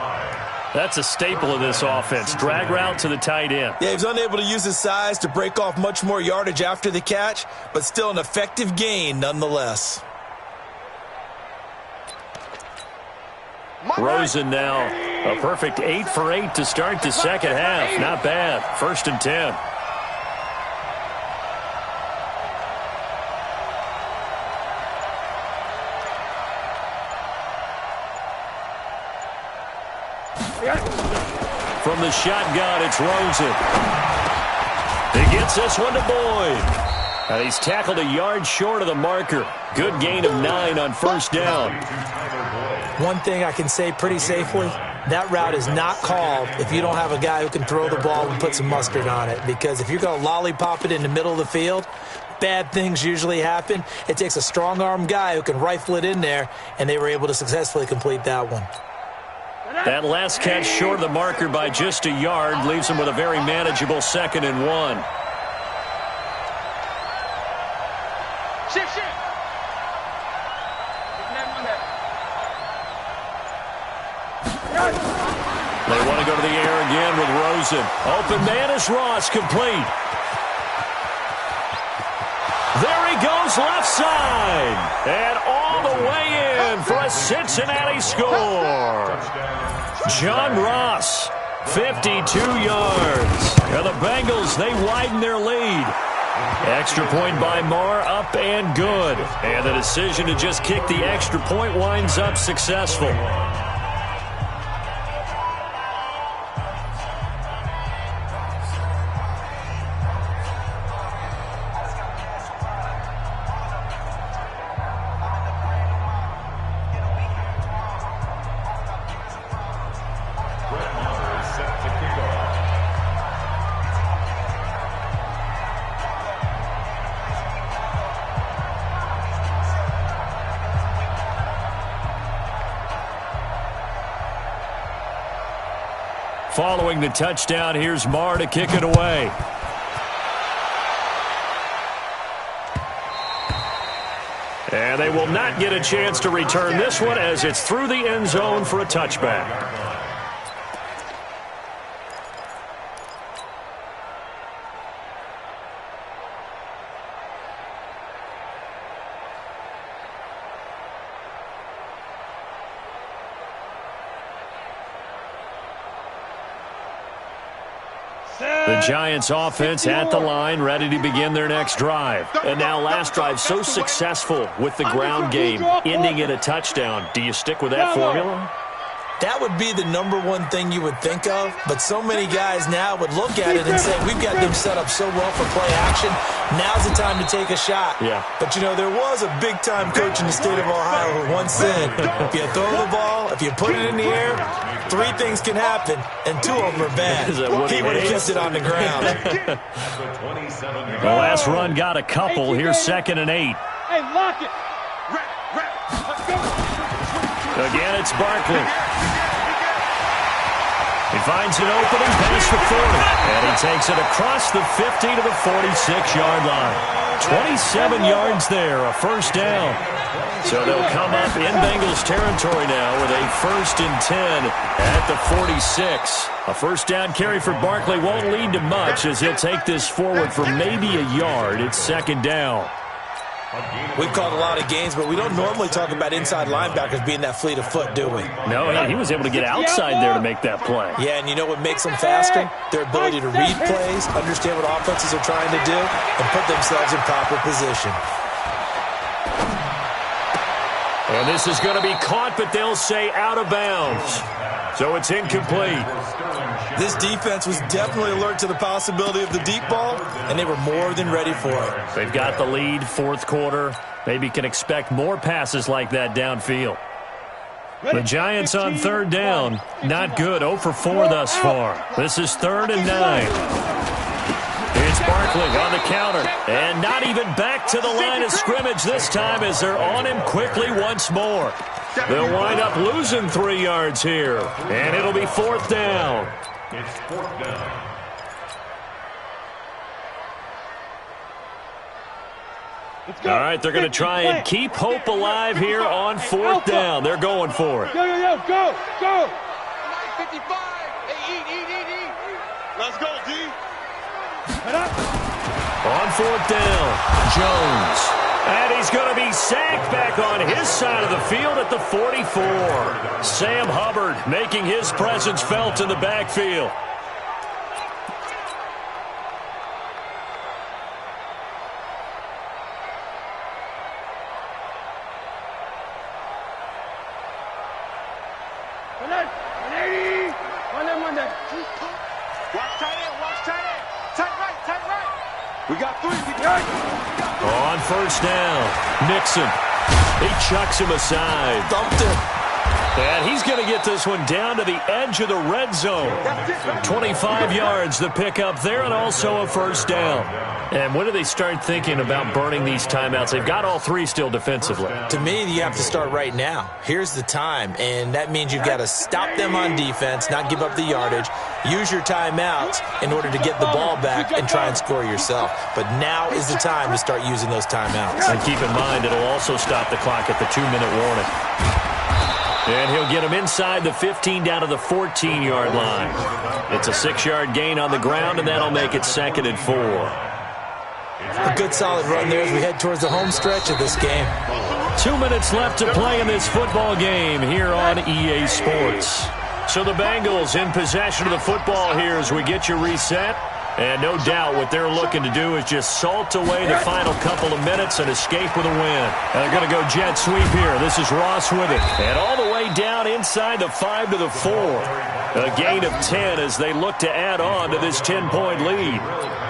Speaker 4: That's a staple of this offense. Drag route to the tight end.
Speaker 5: Yeah, he was unable to use his size to break off much more yardage after the catch, but still an effective gain nonetheless.
Speaker 4: Rosen now a perfect 8 for 8 to start the second half. Not bad. 1st and 10. From the shotgun, it's Rosen. He gets this one to Boyd. And he's tackled a yard short of the marker. Good gain of 9 on first down.
Speaker 5: One thing I can say pretty safely, that route is not called if you don't have a guy who can throw the ball and put some mustard on it. Because if you're going to lollipop it in the middle of the field, bad things usually happen. It takes a strong-arm guy who can rifle it in there, and they were able to successfully complete that one.
Speaker 4: That last catch short of the marker by just a yard leaves him with a very manageable 2nd and 1.
Speaker 8: Shift.
Speaker 4: They want to go to the air again with Rosen. Open man is Ross, complete. There he goes, left side. And all the way in for a Cincinnati score. John Ross, 52 yards. And the Bengals, they widen their lead. Extra point by Marr, up and good. And the decision to just kick the extra point winds up successful. Following the touchdown, here's Marr to kick it away. And they will not get a chance to return this one as it's through the end zone for a touchback. The Giants offense at the line, ready to begin their next drive. And now last drive so successful with the ground game, ending in a touchdown. Do you stick with that formula?
Speaker 5: That would be the #1 thing you would think of, but so many guys now would look at it and say, we've got them set up so well for play action. Now's the time to take a shot.
Speaker 4: Yeah.
Speaker 5: But, you know, there was a big-time coach in the state of Ohio who once said, if you throw the ball, if you put it in the air, 3 things can happen, and 2 of them are bad. He would have kept it on the ground.
Speaker 4: The last run got a couple. Here's 2nd and 8.
Speaker 7: Hey, lock it.
Speaker 4: Again, it's Barkley. He finds an opening past the 40, and he takes it across the 50 to the 46-yard line. 27 yards there, a first down. So they'll come up in Bengals territory now with a 1st and 10 at the 46. A first down carry for Barkley won't lead to much as he'll take this forward for maybe a yard. It's 2nd down.
Speaker 5: We've called a lot of games, but we don't normally talk about inside linebackers being that fleet of foot, do we?
Speaker 4: No, he was able to get outside there to make that play.
Speaker 5: Yeah, and you know what makes them faster? Their ability to read plays, understand what offenses are trying to do, and put themselves in proper position.
Speaker 4: And this is going to be caught, but they'll say out of bounds. So it's incomplete.
Speaker 5: This defense was definitely alert to the possibility of the deep ball, and they were more than ready for it.
Speaker 4: They've got the lead, 4th quarter. Maybe can expect more passes like that downfield. The Giants on 3rd down. Not good, 0 for 4 thus far. This is 3rd and 9. It's Barkley on the counter, and not even back to the line of scrimmage this time as they're on him quickly once more. They'll wind up losing 3 yards here, and it'll be 4th down.
Speaker 6: It's 4th down.
Speaker 4: All right, they're going to try and keep hope alive here on 4th down. They're going for it.
Speaker 7: Go, go, go.
Speaker 9: 55. Hey, eat. Let's go, D.
Speaker 4: On 4th down, Jones. And he's going to be sacked back on his side of the field at the 44. Sam Hubbard making his presence felt in the backfield.
Speaker 9: We got 3.
Speaker 4: On 1st down, Nixon. He chucks him aside.
Speaker 5: Thumped him.
Speaker 4: And he's going to get this one down to the edge of the red zone. 25 yards the pickup there, and also a 1st down. And when do they start thinking about burning these timeouts? They've got all 3 still defensively.
Speaker 5: To me, you have to start right now. Here's the time, and that means you've got to stop them on defense, not give up the yardage, use your timeouts in order to get the ball back and try and score yourself. But now is the time to start using those timeouts.
Speaker 4: And keep in mind, it'll also stop the clock at the 2-minute warning. And he'll get him inside the 15 down to the 14-yard line. It's a 6-yard gain on the ground, and that'll make it 2nd and 4.
Speaker 5: A good solid run there as we head towards the home stretch of this game.
Speaker 4: 2 minutes left to play in this football game here on EA Sports. So the Bengals in possession of the football here as we get you reset. And no doubt what they're looking to do is just salt away the final couple of minutes and escape with a win. And they're going to go jet sweep here. This is Ross with it. And all the way down inside the 5 to the 4. A gain of 10 as they look to add on to this 10-point lead.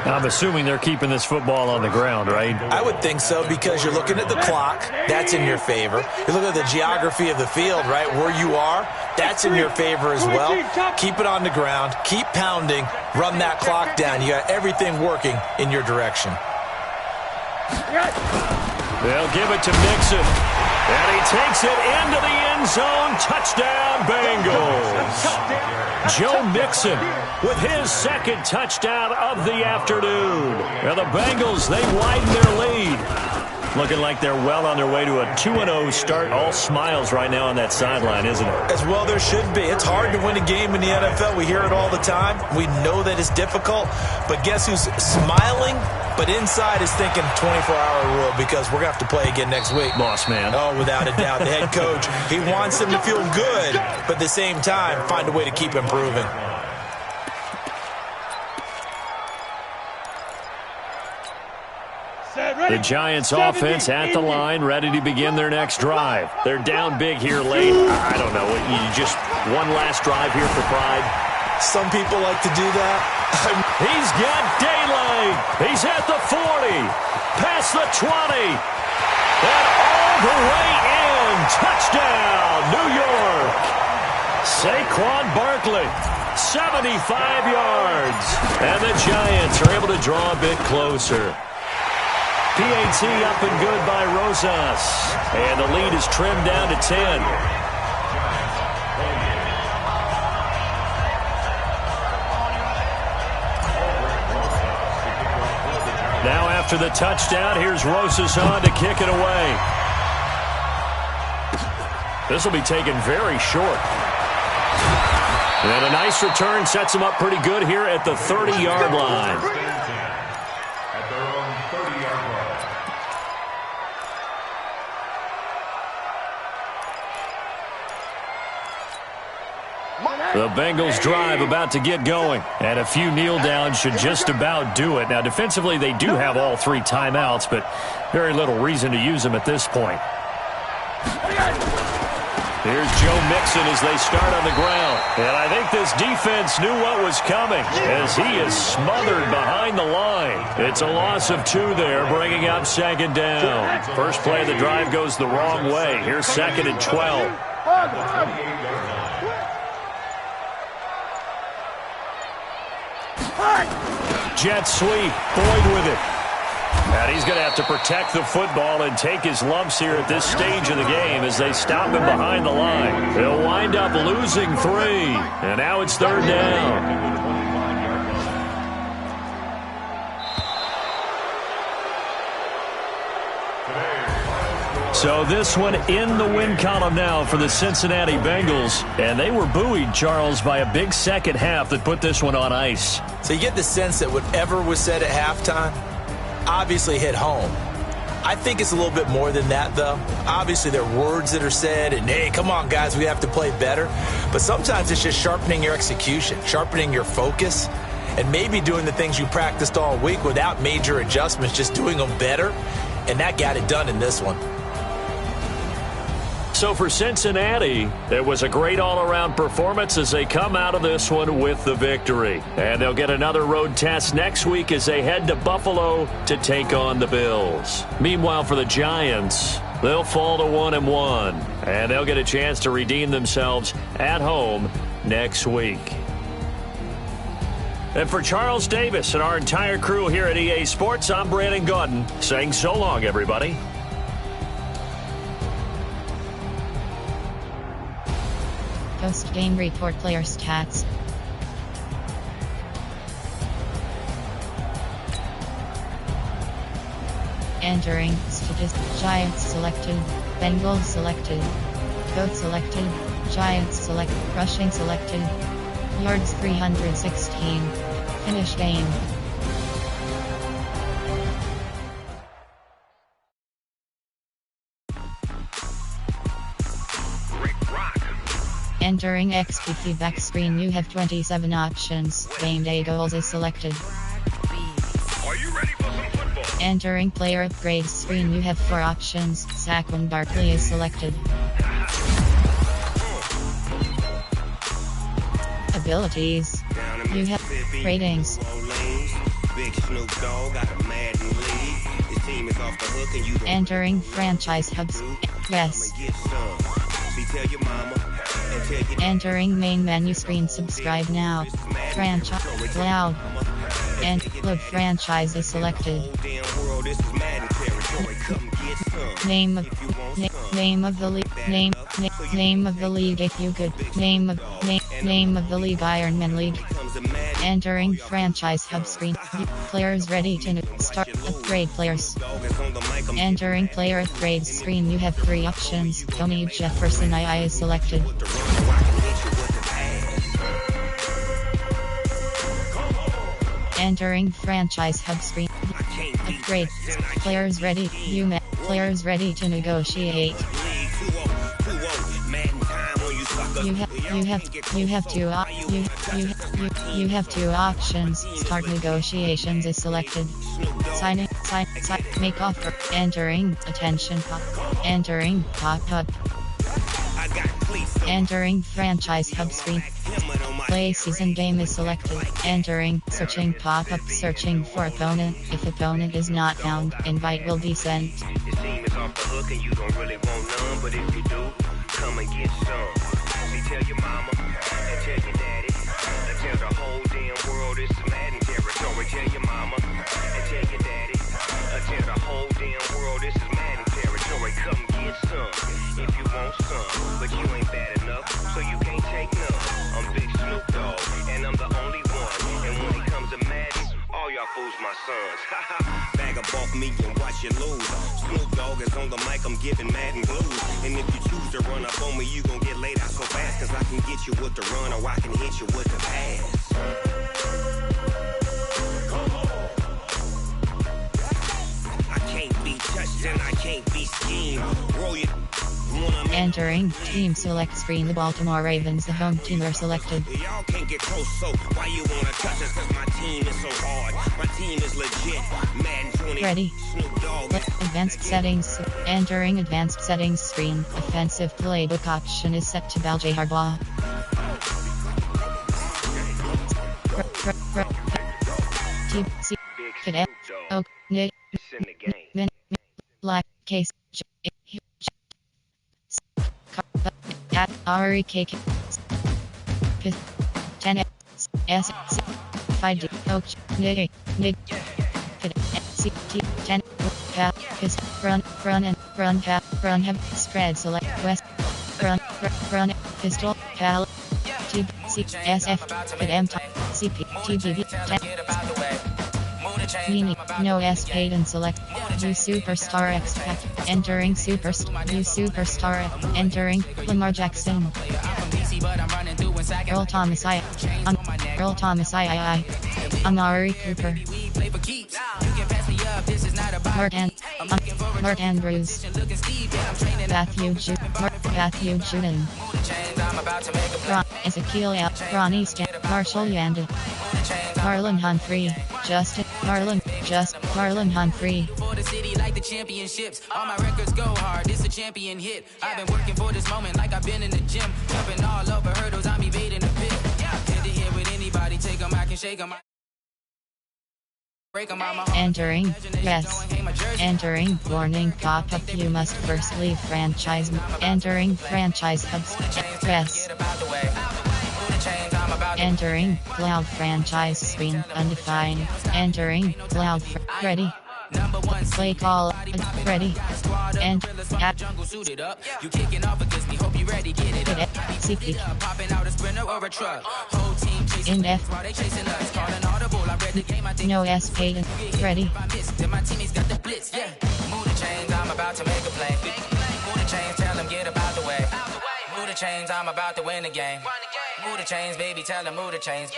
Speaker 4: I'm assuming they're keeping this football on the ground, right?
Speaker 5: I would think so because you're looking at the clock. That's in your favor. You look at the geography of the field, right, where you are. That's in your favor as well. Keep it on the ground. Keep pounding. Run that clock down. You got everything working in your direction.
Speaker 4: They'll give it to Nixon. And he takes it into the end zone. Touchdown, Bengals. Joe Mixon with his 2nd touchdown of the afternoon. And the Bengals, they widen their lead. Looking like they're well on their way to a 2-0 start. All smiles right now on that sideline, isn't it?
Speaker 5: As well there should be. It's hard to win a game in the NFL. We hear it all the time. We know that it's difficult. But guess who's smiling? But inside is thinking 24-hour rule because we're going to have to play again next week.
Speaker 4: Boss man.
Speaker 5: Oh, without a doubt. The head coach, he wants them to feel good, but at the same time, find a way to keep improving.
Speaker 4: The Giants offense at the line, ready to begin their next drive. They're down big here late. I don't know. You just one last drive here for pride.
Speaker 5: Some people like to do that.
Speaker 4: He's got daylight. He's at the 40, past the 20, and all the way in. Touchdown, New York. Saquon Barkley, 75 yards. And the Giants are able to draw a bit closer. PAT up and good by Rosas. And the lead is trimmed down to 10. Now after the touchdown, here's Rosas-Hahn to kick it away. This will be taken very short. And a nice return sets him up pretty good here at the 30-yard line.
Speaker 6: At their own 30-yard line.
Speaker 4: The Bengals drive about to get going, and a few kneel downs should just about do it. Now, defensively, they do have all 3 timeouts, but very little reason to use them at this point. Here's Joe Mixon as they start on the ground. And I think this defense knew what was coming as he is smothered behind the line. It's a loss of 2 there, bringing up 2nd down. First play of the drive goes the wrong way. Here's 2nd and 12. Jet sweep. Boyd with it. And he's going to have to protect the football and take his lumps here at this stage of the game as they stop him behind the line. They'll wind up losing 3. And now it's 3rd down. So this one in the win column now for the Cincinnati Bengals. And they were buoyed, Charles, by a big second half that put this one on ice.
Speaker 5: So you get the sense that whatever was said at halftime obviously hit home. I think it's a little bit more than that, though. Obviously, there are words that are said, and, hey, come on, guys, we have to play better. But sometimes it's just sharpening your execution, sharpening your focus, and maybe doing the things you practiced all week without major adjustments, just doing them better. And that got it done in this one.
Speaker 4: So for Cincinnati, it was a great all-around performance as they come out of this one with the victory. And they'll get another road test next week as they head to Buffalo to take on the Bills. Meanwhile, for the Giants, they'll fall to 1-1, and they'll get a chance to redeem themselves at home next week. And for Charles Davis and our entire crew here at EA Sports, I'm Brandon Gaudin saying so long, everybody.
Speaker 2: Post-game report player stats. Entering statistics. Giants selected. Bengals selected. Goat selected. Giants selected. Rushing selected. Yards 316. Finish game. Entering XP feedback screen, you have 27 options. Game day goals is selected.
Speaker 6: Are you ready for some football?
Speaker 2: Entering player upgrades screen, you have 4 options. Saquon Barkley is selected. Abilities. You have ratings. Entering franchise hubs. Yes. Entering main menu screen, subscribe now. Franchise loud. And load franchise is selected. Name of the league. Name of the league if you could. Name of the league, Ironman League. Entering franchise hub screen. Players ready to start. Upgrade players. Entering player upgrades screen, you have 3 options. Tony Jefferson II is selected. Entering franchise hub screen. Upgrade. Players ready. Players ready to negotiate. You have two options. Start negotiations is selected. Sign, make offer. Entering attention pop. Entering pop-up. Entering franchise hub screen. Play season game is selected. Entering searching pop-up, searching for opponent. If opponent is not found, invite will be sent.
Speaker 10: This team is off the hook and you don't really want none, but if you do, come and get some. See, tell your mama and tell your daddy and tell the whole damn world this is Madden territory. Tell your mama and tell your daddy and tell the whole damn world this is Madden territory. Come get some if you want some, but you ain't bad enough, so you can't take none. I'm Big Snoop Dogg and I'm the only one, and when it comes to Madden, all y'all fools my sons. Bag of off me and watch you lose. Snoop Dogg is on the mic, I'm giving mad and blues. And if you choose to run up on me, you gon' get laid out so fast. Cause I can get you with the run or I can hit you with the pass. I can't be touched and I can't be schemed. Roll you.
Speaker 2: Entering team select screen. The Baltimore Ravens, the home team, are selected.
Speaker 10: Y'all can't get close, so why you wanna touch us? Cause my team is so hard. My team is legit. Madden 20.
Speaker 2: Ready.
Speaker 10: Snoop Dogg.
Speaker 2: Advanced settings. Entering advanced settings screen. Offensive playbook option is set to J. Harbaugh. Cadet. Oak. Nick. Min. Black. Case. Ari cake 10 S 5 Oak Nig Nig CT 10 Run have spread select west run pistol pal tube SF M CP TGV 10 Mini no S paid and select do superstar expect entering superstar entering Lamar Jackson Earl Thomas I Amari Cooper Mark Andrews Matthew Juden Ezekiel Ronnie Stan Marshall Yanda Marlon Humphrey Marlon Humphrey.
Speaker 3: For the city like the championships. All my records go hard. It's a champion hit. I've been working for this moment like I've been in the gym. Jumping all over hurdles. I'm evading the pit. Can't to hear with anybody. Take them, I can shake them.
Speaker 2: Entering, yes. Entering, warning pop-up. You must first leave franchise. Entering franchise hubs. Yes. Entering cloud franchise screen undefined. Entering cloud ready. Play call ready. And at you kicking off against me. Hope you ready. Get it up. CP popping out a sprinter or a truck. Whole team chasing us while they chasing us. Calling audible. I read the game. I think no S paid ready.
Speaker 3: My teammates got the blitz. Yeah. Move the chains. I'm about to make a play. Move the chains. Tell them get about the way. Move the chains. I'm about to win the game. Move the chains, baby, tell them move the chains.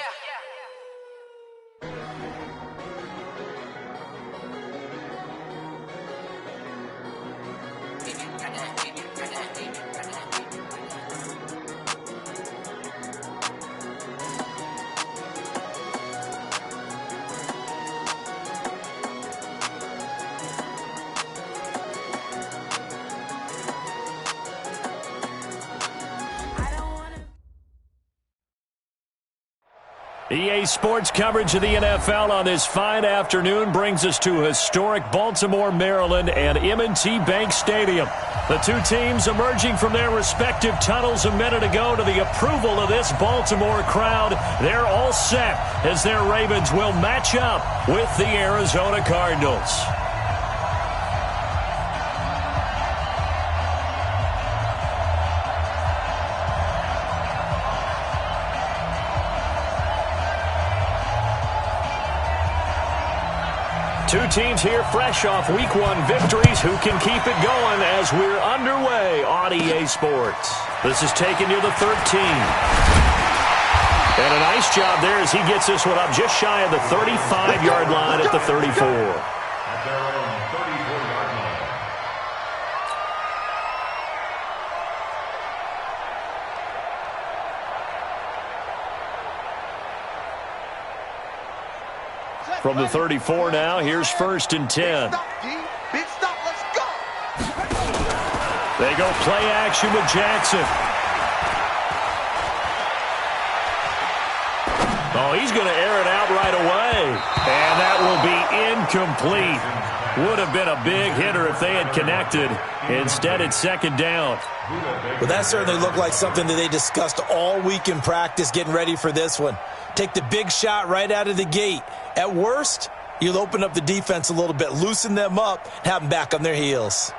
Speaker 4: EA Sports coverage of the NFL on this fine afternoon brings us to historic Baltimore, Maryland, and M&T Bank Stadium. The two teams emerging from their respective tunnels a minute ago to the approval of this Baltimore crowd. They're all set as their Ravens will match up with the Arizona Cardinals. Two teams here fresh off Week 1 victories who can keep it going as we're underway on EA Sports. This is taking you to 13. And a nice job there as he gets this one up just shy of the 35-yard line at the 34.
Speaker 6: At their own 34-yard line.
Speaker 4: From the 34 now, here's 1st and 10.
Speaker 9: Big stop, let's go.
Speaker 4: They go play action with Jackson. Oh, he's going to air it out right away. And that will be incomplete. Would have been a big hitter if they had connected. Instead, it's 2nd down.
Speaker 5: Well, that certainly looked like something that they discussed all week in practice getting ready for this one. Take the big shot right out of the gate. At worst, you'll open up the defense a little bit, loosen them up, and have them back on their heels.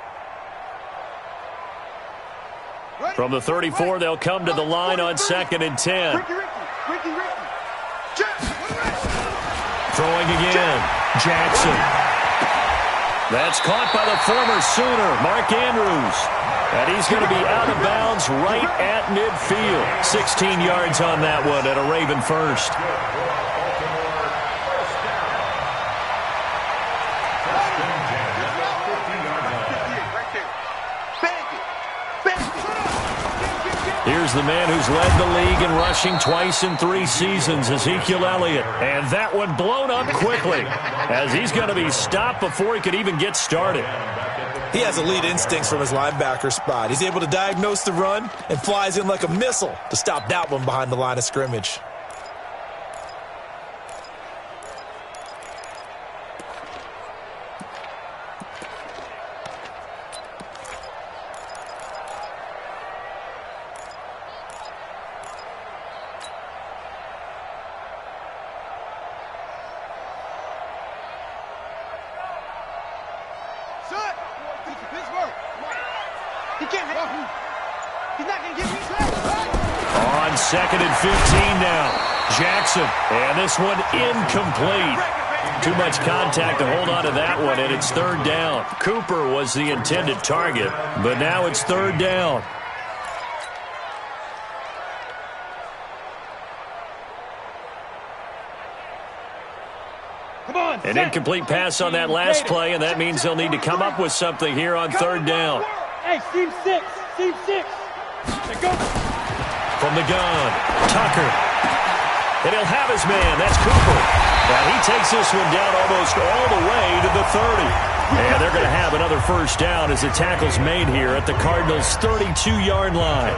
Speaker 4: From the 34, they'll come to the line on 2nd and 10. Throwing again. Jackson. That's caught by the former Sooner, Mark Andrews. And he's going to be out of bounds right at midfield. 16 yards on that one at a Raven first. Here's the man who's led the league in rushing twice in 3 seasons, Ezekiel Elliott. And that one blown up quickly as he's going to be stopped before he could even get started.
Speaker 5: He has elite instincts from his linebacker spot. He's able to diagnose the run and flies in like a missile to stop that one behind the line of scrimmage.
Speaker 4: On 2nd and 15 now. Jackson, and this one incomplete. Too much contact to hold on to that one, and it's 3rd down. Cooper was the intended target, but now it's 3rd down. An incomplete pass on that last play, and that means they'll need to come up with something here on 3rd down.
Speaker 7: Hey, team 6. Team 6. Go.
Speaker 4: From the gun, Tucker. And he'll have his man. That's Cooper. And he takes this one down almost all the way to the 30. And they're going to have another first down as the tackle's made here at the Cardinals' 32-yard line.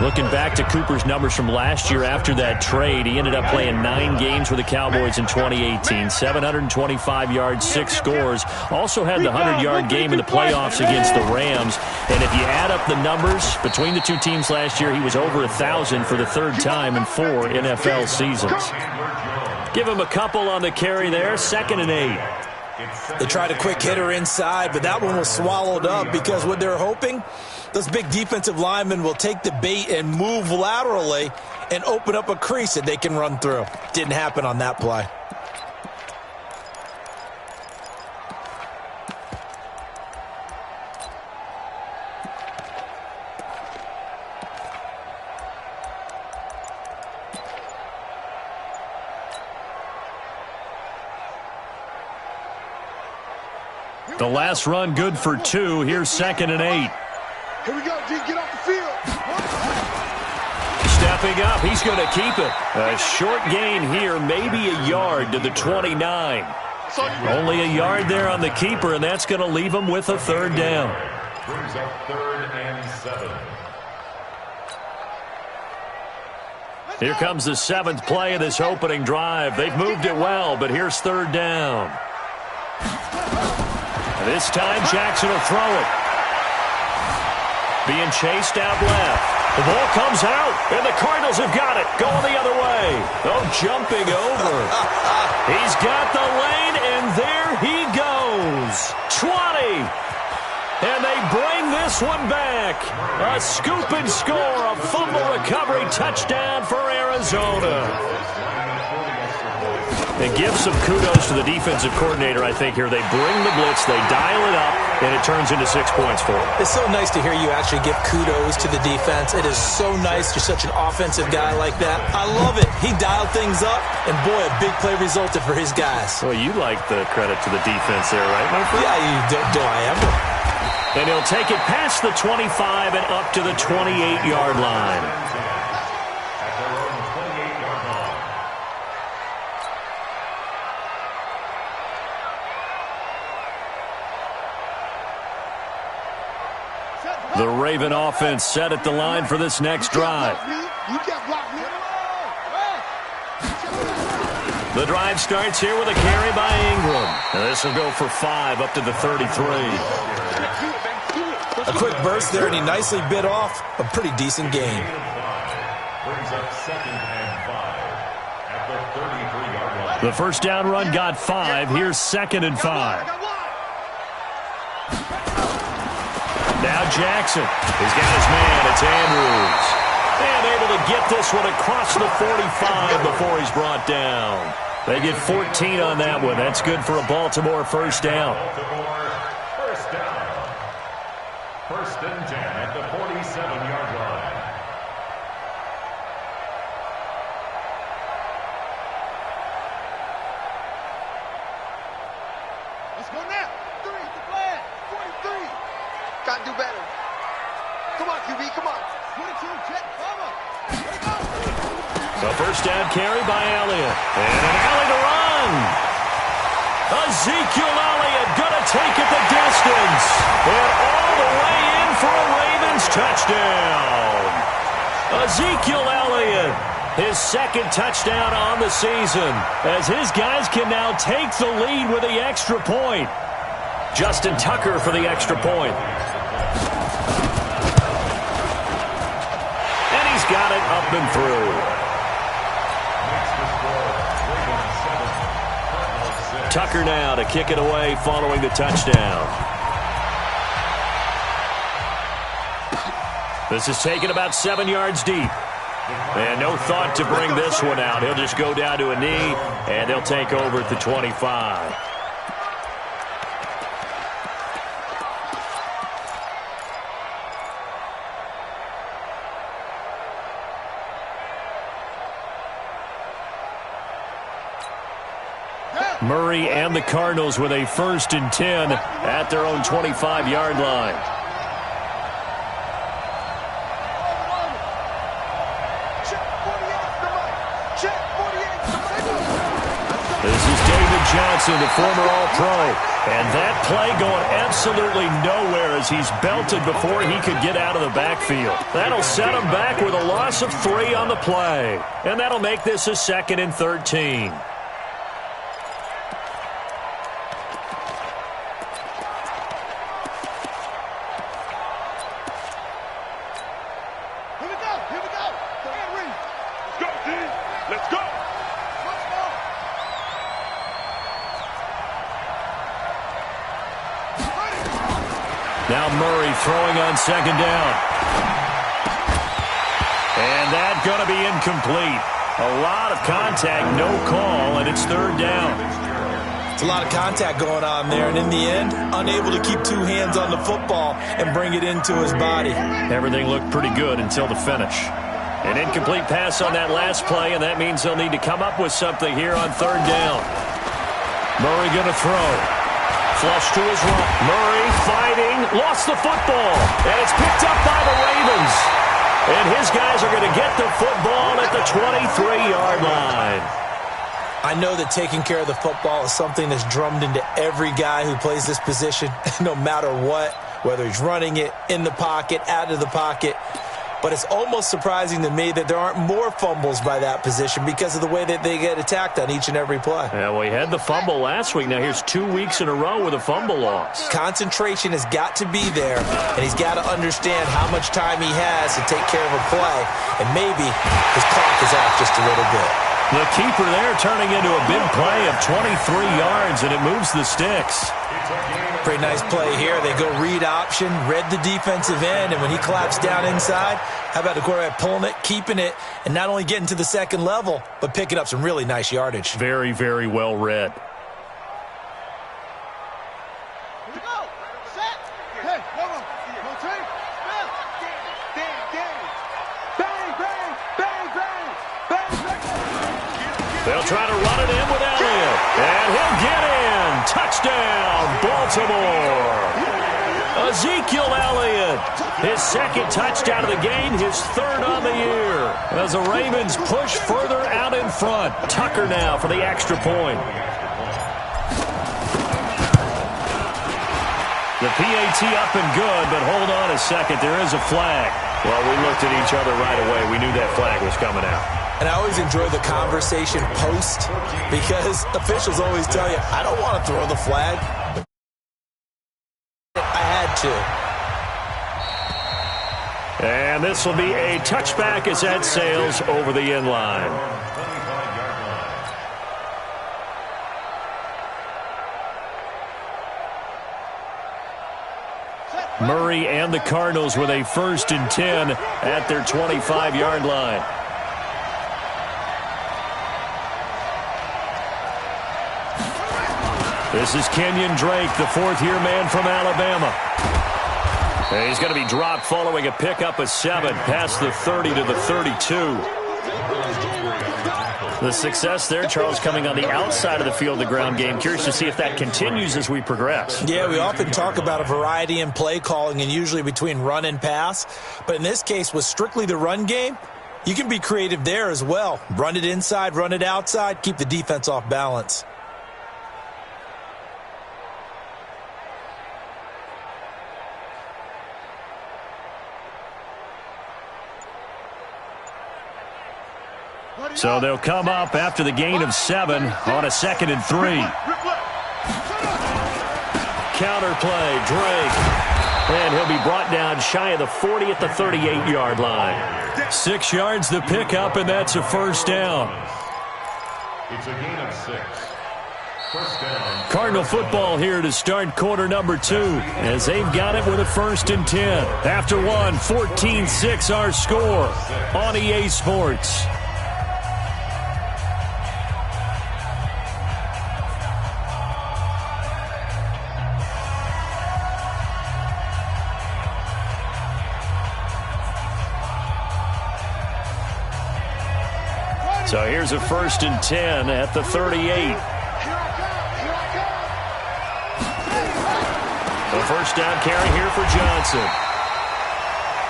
Speaker 4: Looking back to Cooper's numbers from last year after that trade, he ended up playing 9 games for the Cowboys in 2018, 725 yards, 6 scores. Also had the 100-yard game in the playoffs against the Rams. And if you add up the numbers between the two teams last year, he was over 1,000 for the 3rd time in 4 NFL seasons. Give him a couple on the carry there, 2nd and 8.
Speaker 5: They tried a quick hitter inside, but that one was swallowed up because what they're hoping, those big defensive linemen will take the bait and move laterally and open up a crease that they can run through. Didn't happen on that play.
Speaker 4: The last run good for 2. Here's 2nd and 8.
Speaker 9: Here we go, G. Get off the field.
Speaker 4: Stepping up, he's going to keep it. A short gain here, maybe a yard to the 29. Only a yard there on the keeper, and that's going to leave him with a 3rd down.
Speaker 6: Brings up 3rd and 7.
Speaker 4: Here comes the 7th play of this opening drive. They've moved it well, but here's 3rd down. This time, Jackson will throw it. Being chased out left. The ball comes out, and the Cardinals have got it. Going the other way. Oh, jumping over. He's got the lane, and there he goes. 20. And they bring this one back. A scoop and score, a fumble recovery touchdown for Arizona. And give some kudos to the defensive coordinator, I think, here. They bring the blitz, they dial it up, and it turns into 6 points for them.
Speaker 5: It's so nice to hear you actually give kudos to the defense. It is so nice you're such an offensive guy like that. I love it. He dialed things up, and boy, a big play resulted for his guys.
Speaker 4: Well, you like the credit to the defense there, right, my friend?
Speaker 5: Yeah, do I ever.
Speaker 4: And he'll take it past the 25 and up to the 28-yard line. The Raven offense set at the line for this next drive. The drive starts here with a carry by Ingram. And this will go for 5 up to the 33.
Speaker 5: A quick burst there, and he nicely bit off a pretty decent gain.
Speaker 6: Brings up 2nd and 5 at the 33-yard line.
Speaker 4: The first down run got 5. Here's 2nd and 5. Now Jackson. He's got his man. It's Andrews. And able to get this one across the 45 before he's brought down. They get 14 on that one. That's good for a Baltimore first down.
Speaker 6: Baltimore first down. 1st and 10 at the 47-yard line.
Speaker 9: Let's go now. 3, the plan. 43. Gotta do better. Come on, QB, come on. 22, check, come on.
Speaker 4: So first down carry by Elliott. And an alley to run. Ezekiel Elliott going to take it the distance. And all the way in for a Ravens touchdown. Ezekiel Elliott, his 2nd touchdown on the season, as his guys can now take the lead with the extra point. Justin Tucker for the extra point. And he's got it up and through. Tucker now to kick it away following the touchdown. This is taken about 7 yards deep. And no thought to bring this one out. He'll just go down to a knee, and they'll take over at the 25. Murray and the Cardinals with a 1st and 10 at their own 25-yard line. This is David Johnson, the former All-Pro. And that play going absolutely nowhere as he's belted before he could get out of the backfield. That'll set him back with a loss of 3 on the play. And that'll make this a 2nd and 13. Now Murray throwing on 2nd down. And that's going to be incomplete. A lot of contact, no call, and it's 3rd down.
Speaker 5: It's a lot of contact going on there, and in the end, unable to keep 2 hands on the football and bring it into his body.
Speaker 4: Everything looked pretty good until the finish. An incomplete pass on that last play, and that means they'll need to come up with something here on 3rd down. Murray going to throw. Flush to his right. Murray fighting. Lost the football. And it's picked up by the Ravens. And his guys are going to get the football at the 23-yard line.
Speaker 5: I know that taking care of the football is something that's drummed into every guy who plays this position, no matter what, whether he's running it, in the pocket, out of the pocket. But it's almost surprising to me that there aren't more fumbles by that position because of the way that they get attacked on each and every play.
Speaker 4: Yeah, well, he had the fumble last week. Now here's 2 weeks in a row with a fumble loss.
Speaker 5: Concentration has got to be there, and he's got to understand how much time he has to take care of a play, and maybe his clock is off just a little bit.
Speaker 4: The keeper there turning into a big play of 23 yards, and it moves the sticks.
Speaker 5: Pretty nice play here. They go read option, read the defensive end, and when he collapsed down inside, how about the quarterback pulling it, keeping it, and not only getting to the 2nd level, but picking up some really nice yardage.
Speaker 4: Very, very well read.
Speaker 9: Here we go. Set. Hey, hold on. Rotate. Spin. Bang, bang, bang, bang, bang, bang.
Speaker 4: They'll try to run it in with Elliott, and he'll get in. Touchdown, Baltimore. Ezekiel Elliott, his 2nd touchdown of the game, his 3rd on the year. As the Ravens push further out in front. Tucker now for the extra point. The PAT up and good, but hold on a second. There is a flag. Well, we looked at each other right away. We knew that flag was coming out.
Speaker 5: And I always enjoy the conversation post because officials always tell you, I don't want to throw the flag. I had to.
Speaker 4: And this will be a touchback as that sails over the end line. Murray and the Cardinals with a 1st and 10 at their 25-yard line. This is Kenyon Drake, the fourth-year man from Alabama. And he's going to be dropped following a pickup of 7 past the 30 to the 32. The success there, Charles, coming on the outside of the field, the ground game. Curious to see if that continues as we progress.
Speaker 5: Yeah, we often talk about a variety in play calling and usually between run and pass. But in this case, with strictly the run game, you can be creative there as well. Run it inside, run it outside, keep the defense off balance.
Speaker 4: So they'll come up after the gain of 7 on a 2nd and 3. Counterplay, Drake. And he'll be brought down shy of the 40 at the 38-yard line. 6 yards the pickup, and that's a first down.
Speaker 6: It's a gain of 6. First down.
Speaker 4: Cardinal football here to start quarter number 2 as they've got it with a 1st and 10. After 1, 14-6 our score on EA Sports. So here's a 1st and 10 at the 38. The first down carry here for Johnson.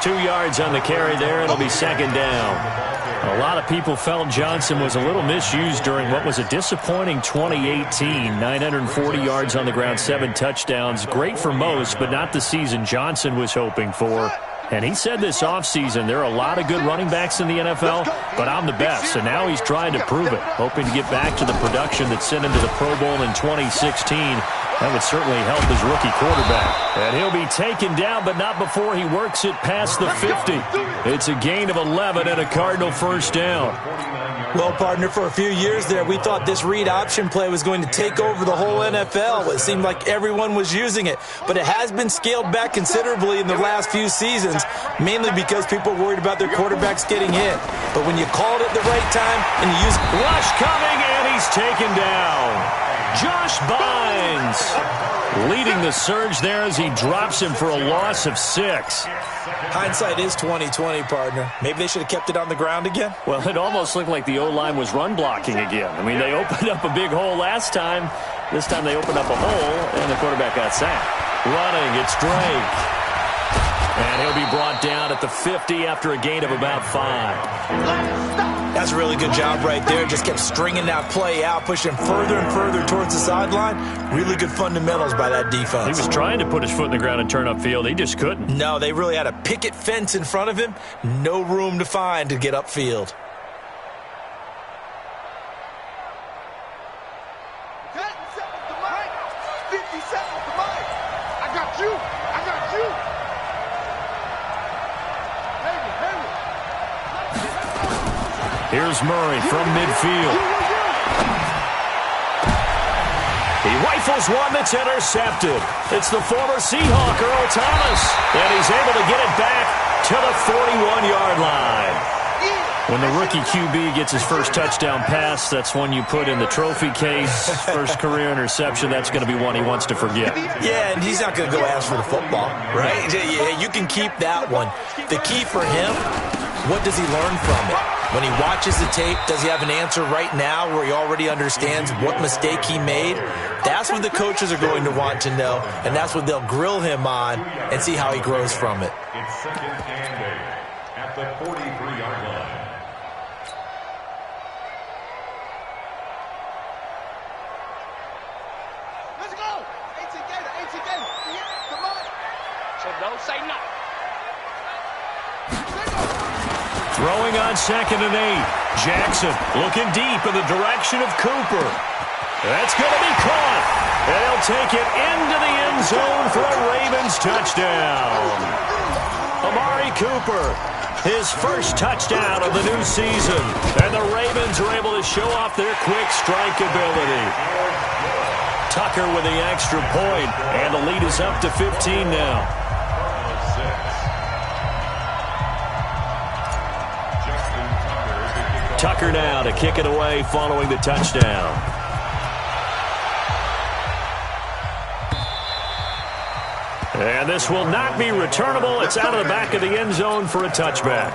Speaker 4: 2 yards on the carry there. It'll be 2nd down. A lot of people felt Johnson was a little misused during what was a disappointing 2018. 940 yards on the ground, 7 touchdowns. Great for most, but not the season Johnson was hoping for. And he said this offseason, there are a lot of good running backs in the NFL, but I'm the best. And now he's trying to prove it, hoping to get back to the production that sent him to the Pro Bowl in 2016. That would certainly help his rookie quarterback. And he'll be taken down, but not before he works it past the 50. It's a gain of 11 and a Cardinal first down.
Speaker 5: Well, partner, for a few years there, we thought this read option play was going to take over the whole NFL. It seemed like everyone was using it, but it has been scaled back considerably in the last few seasons, mainly because people are worried about their quarterbacks getting hit. But when you called it the right time and you use
Speaker 4: rush coming, and he's taken down. Josh Bynes leading the surge there as he drops him for a loss of 6.
Speaker 5: Hindsight is 20/20, partner. Maybe they should have kept it on the ground again.
Speaker 4: Well, it almost looked like the O-line was run blocking again. I mean, they opened up a big hole last time. This time they opened up a hole, and the quarterback got sacked. Running, it's Drake. And he'll be brought down at the 50 after a gain of about 5.
Speaker 5: That's a really good job right there. Just kept stringing that play out, pushing further and further towards the sideline. Really good fundamentals by that defense.
Speaker 4: He was trying to put his foot in the ground and turn upfield. He just couldn't.
Speaker 5: No, they really had a picket fence in front of him. No room to find to get upfield.
Speaker 4: Here's Murray from midfield. He rifles one that's intercepted. It's the former Seahawk, Earl Thomas, and he's able to get it back to the 41-yard line. When the rookie QB gets his first touchdown pass, that's one you put in the trophy case. First career interception, that's going to be one he wants to forget.
Speaker 5: Yeah, and he's not going to go ask for the football, right? Yeah, you can keep that one. The key for him, what does he learn from it? When he watches the tape, does he have an answer right now where he already understands what mistake he made? That's what the coaches are going to want to know, and that's what they'll grill him on and see how he grows from it.
Speaker 6: It's 2nd and 8 at the 43-yard line.
Speaker 9: Let's go! 18 Gator. Come on.
Speaker 8: So don't say nothing.
Speaker 4: Throwing on 2nd and 8. Jackson looking deep in the direction of Cooper. That's going to be caught. And he'll take it into the end zone for a Ravens touchdown. Amari Cooper, his first touchdown of the new season. And the Ravens are able to show off their quick strike ability. Tucker with the extra point, and the lead is up to 15 now. Tucker now to kick it away following the touchdown. And this will not be returnable. It's out of the back of the end zone for a touchback.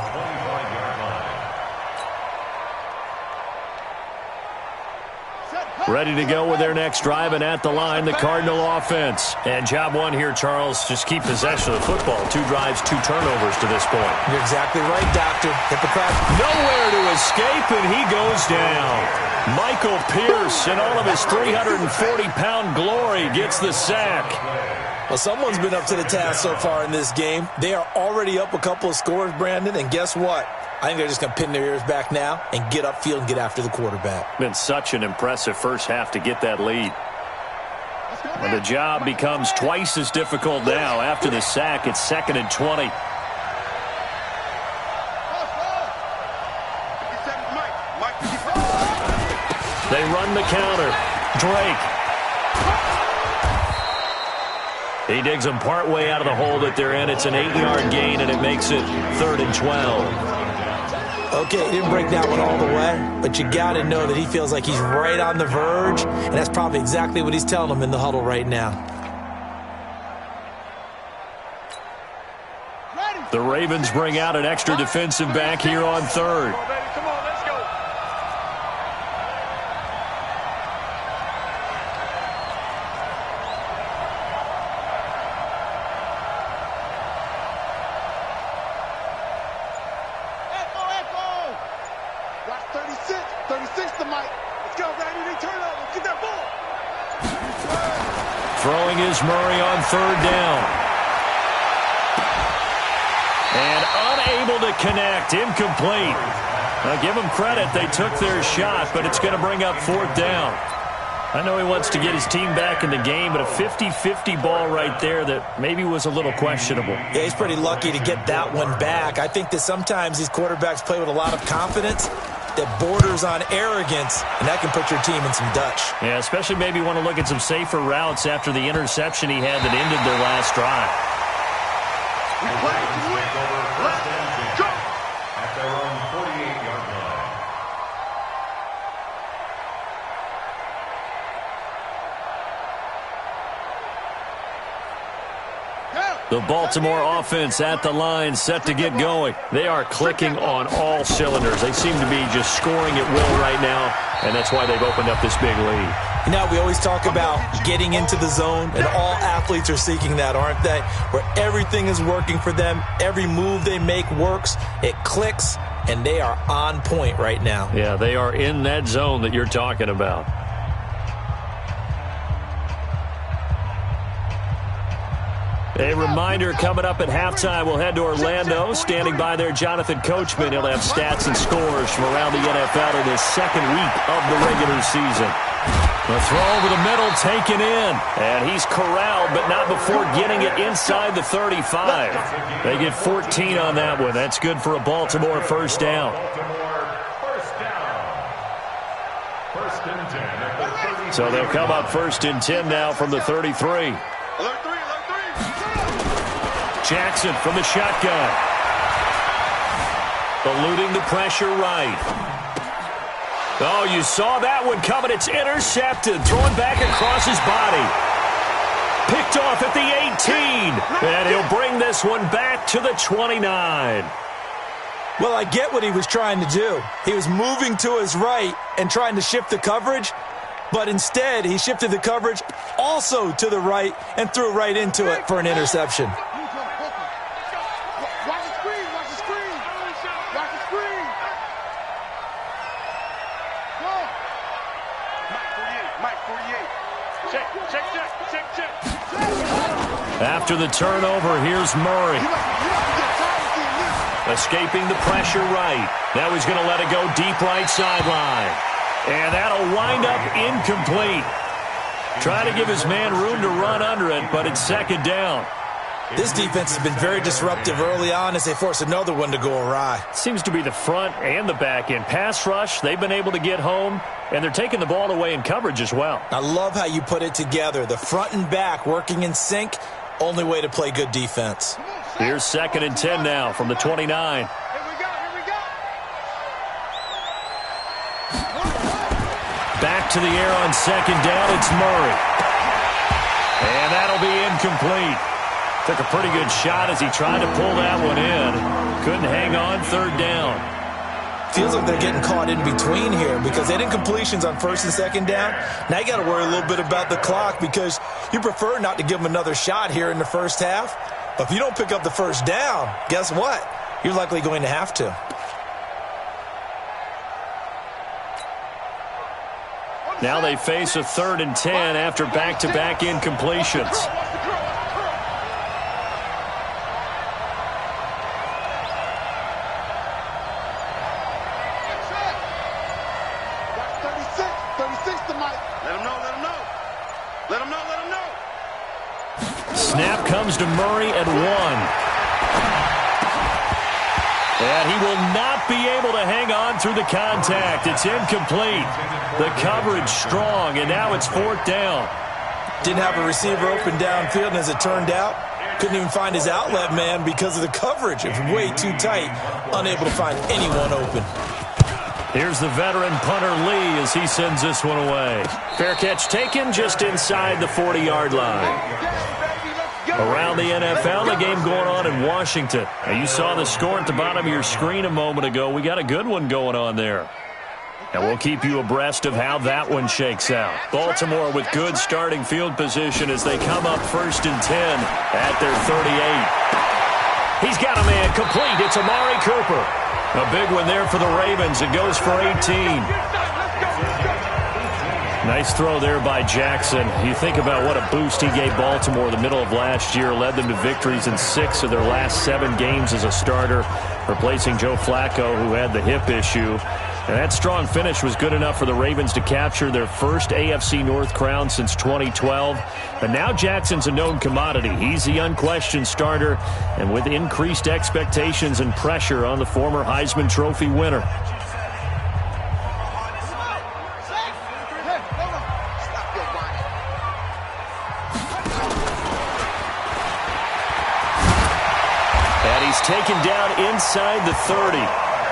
Speaker 4: Ready to go with their next drive, and at the line, the Cardinal offense. And job one here, Charles, just keep possession of the football. 2 drives, 2 turnovers to this point.
Speaker 5: You're exactly right, Doctor. Hippocratic.
Speaker 4: Nowhere to escape, and he goes down. Michael Pierce, in all of his 340-pound glory, gets the sack.
Speaker 5: Well, someone's been up to the task so far in this game. They are already up a couple of scores, Brandon, and guess what? I think they're just going to pin their ears back now and get upfield and get after the quarterback.
Speaker 4: Been such an impressive first half to get that lead. And the job becomes twice as difficult now. After the sack, it's 2nd and 20. They run the counter. Drake. He digs them partway out of the hole that they're in. It's an 8-yard gain, and it makes it 3rd and 12.
Speaker 5: Okay, he didn't break that one all the way, but you got to know that he feels like he's right on the verge, and that's probably exactly what he's telling them in the huddle right now.
Speaker 4: The Ravens bring out an extra defensive back here on 3rd.
Speaker 8: Come on, let's go.
Speaker 4: Throwing is Murray on 3rd down. And unable to connect. Incomplete. Now give them credit. They took their shot, but it's going to bring up 4th down. I know he wants to get his team back in the game, but a 50-50 ball right there that maybe was a little questionable.
Speaker 5: Yeah, he's pretty lucky to get that one back. I think that sometimes these quarterbacks play with a lot of confidence that borders on arrogance, and that can put your team in some Dutch.
Speaker 4: Yeah, especially maybe want to look at some safer routes after the interception he had that ended their last drive.
Speaker 6: At their own 48-yard line.
Speaker 4: The Baltimore offense at the line, set to get going. They are clicking on all cylinders. They seem to be just scoring at will right now, and that's why they've opened up this big lead.
Speaker 5: You know, we always talk about getting into the zone, and all athletes are seeking that, aren't they? Where everything is working for them, every move they make works, it clicks, and they are on point right now.
Speaker 4: Yeah, they are in that zone that you're talking about. A reminder, coming up at halftime, we'll head to Orlando. Standing by there, Jonathan Coachman. He'll have stats and scores from around the NFL in his 2nd week of the regular season. The throw over the middle, taken in. And he's corralled, but not before getting it inside the 35. They get 14 on that one. That's good for a Baltimore first down.
Speaker 6: First and 10 at the 33.
Speaker 4: So they'll come up 1st and 10 now from the 33. Jackson from the shotgun. Eluding the pressure right. Oh, you saw that one coming. It's intercepted. Throwing back across his body. Picked off at the 18. And he'll bring this one back to the 29.
Speaker 5: Well, I get what he was trying to do. He was moving to his right and trying to shift the coverage, but instead he shifted the coverage also to the right and threw right into it for an interception.
Speaker 4: After the turnover, here's Murray. Escaping the pressure right. Now he's going to let it go deep right sideline. And that'll wind up incomplete. Trying to give his man room to run under it, but it's 2nd down.
Speaker 5: This defense has been very disruptive early on as they force another one to go awry.
Speaker 4: Seems to be the front and the back end. Pass rush, they've been able to get home, and they're taking the ball away in coverage as well.
Speaker 5: I love how you put it together. The front and back working in sync, only way to play good defense.
Speaker 4: Here's 2nd and 10 now from the 29.
Speaker 8: Here we go.
Speaker 4: Back to the air on 2nd down, it's Murray. And that'll be incomplete. Took a pretty good shot as he tried to pull that one in. Couldn't hang on, third down.
Speaker 5: Feels like they're getting caught in between here because they didn't completions on first and second down. Now you got to worry a little bit about the clock because you prefer not to give them another shot here in the first half. But if you don't pick up the first down, guess what? You're likely going to have to.
Speaker 4: Now they face a 3rd and 10 after back-to-back incompletions. Snap comes to Murray at 1. And he will not be able to hang on through the contact. It's incomplete. The coverage strong, and now it's 4th down.
Speaker 5: Didn't have a receiver open downfield, and as it turned out, couldn't even find his outlet man because of the coverage. It was way too tight, unable to find anyone open.
Speaker 4: Here's the veteran punter Lee as he sends this one away. Fair catch taken just inside the 40-yard line. Around the NFL, the game going on in Washington. Now, you saw the score at the bottom of your screen a moment ago. We got a good one going on there. And we'll keep you abreast of how that one shakes out. Baltimore with good starting field position as they come up 1st and 10 at their 38. He's got a man complete. It's Amari Cooper. A big one there for the Ravens. It goes for 18. Nice throw there by Jackson. You think about what a boost he gave Baltimore the middle of last year. Led them to victories in 6 of their last 7 games as a starter, replacing Joe Flacco, who had the hip issue. And that strong finish was good enough for the Ravens to capture their first AFC North crown since 2012. But now Jackson's a known commodity. He's the unquestioned starter, and with increased expectations and pressure on the former Heisman Trophy winner. Taken down inside the 30.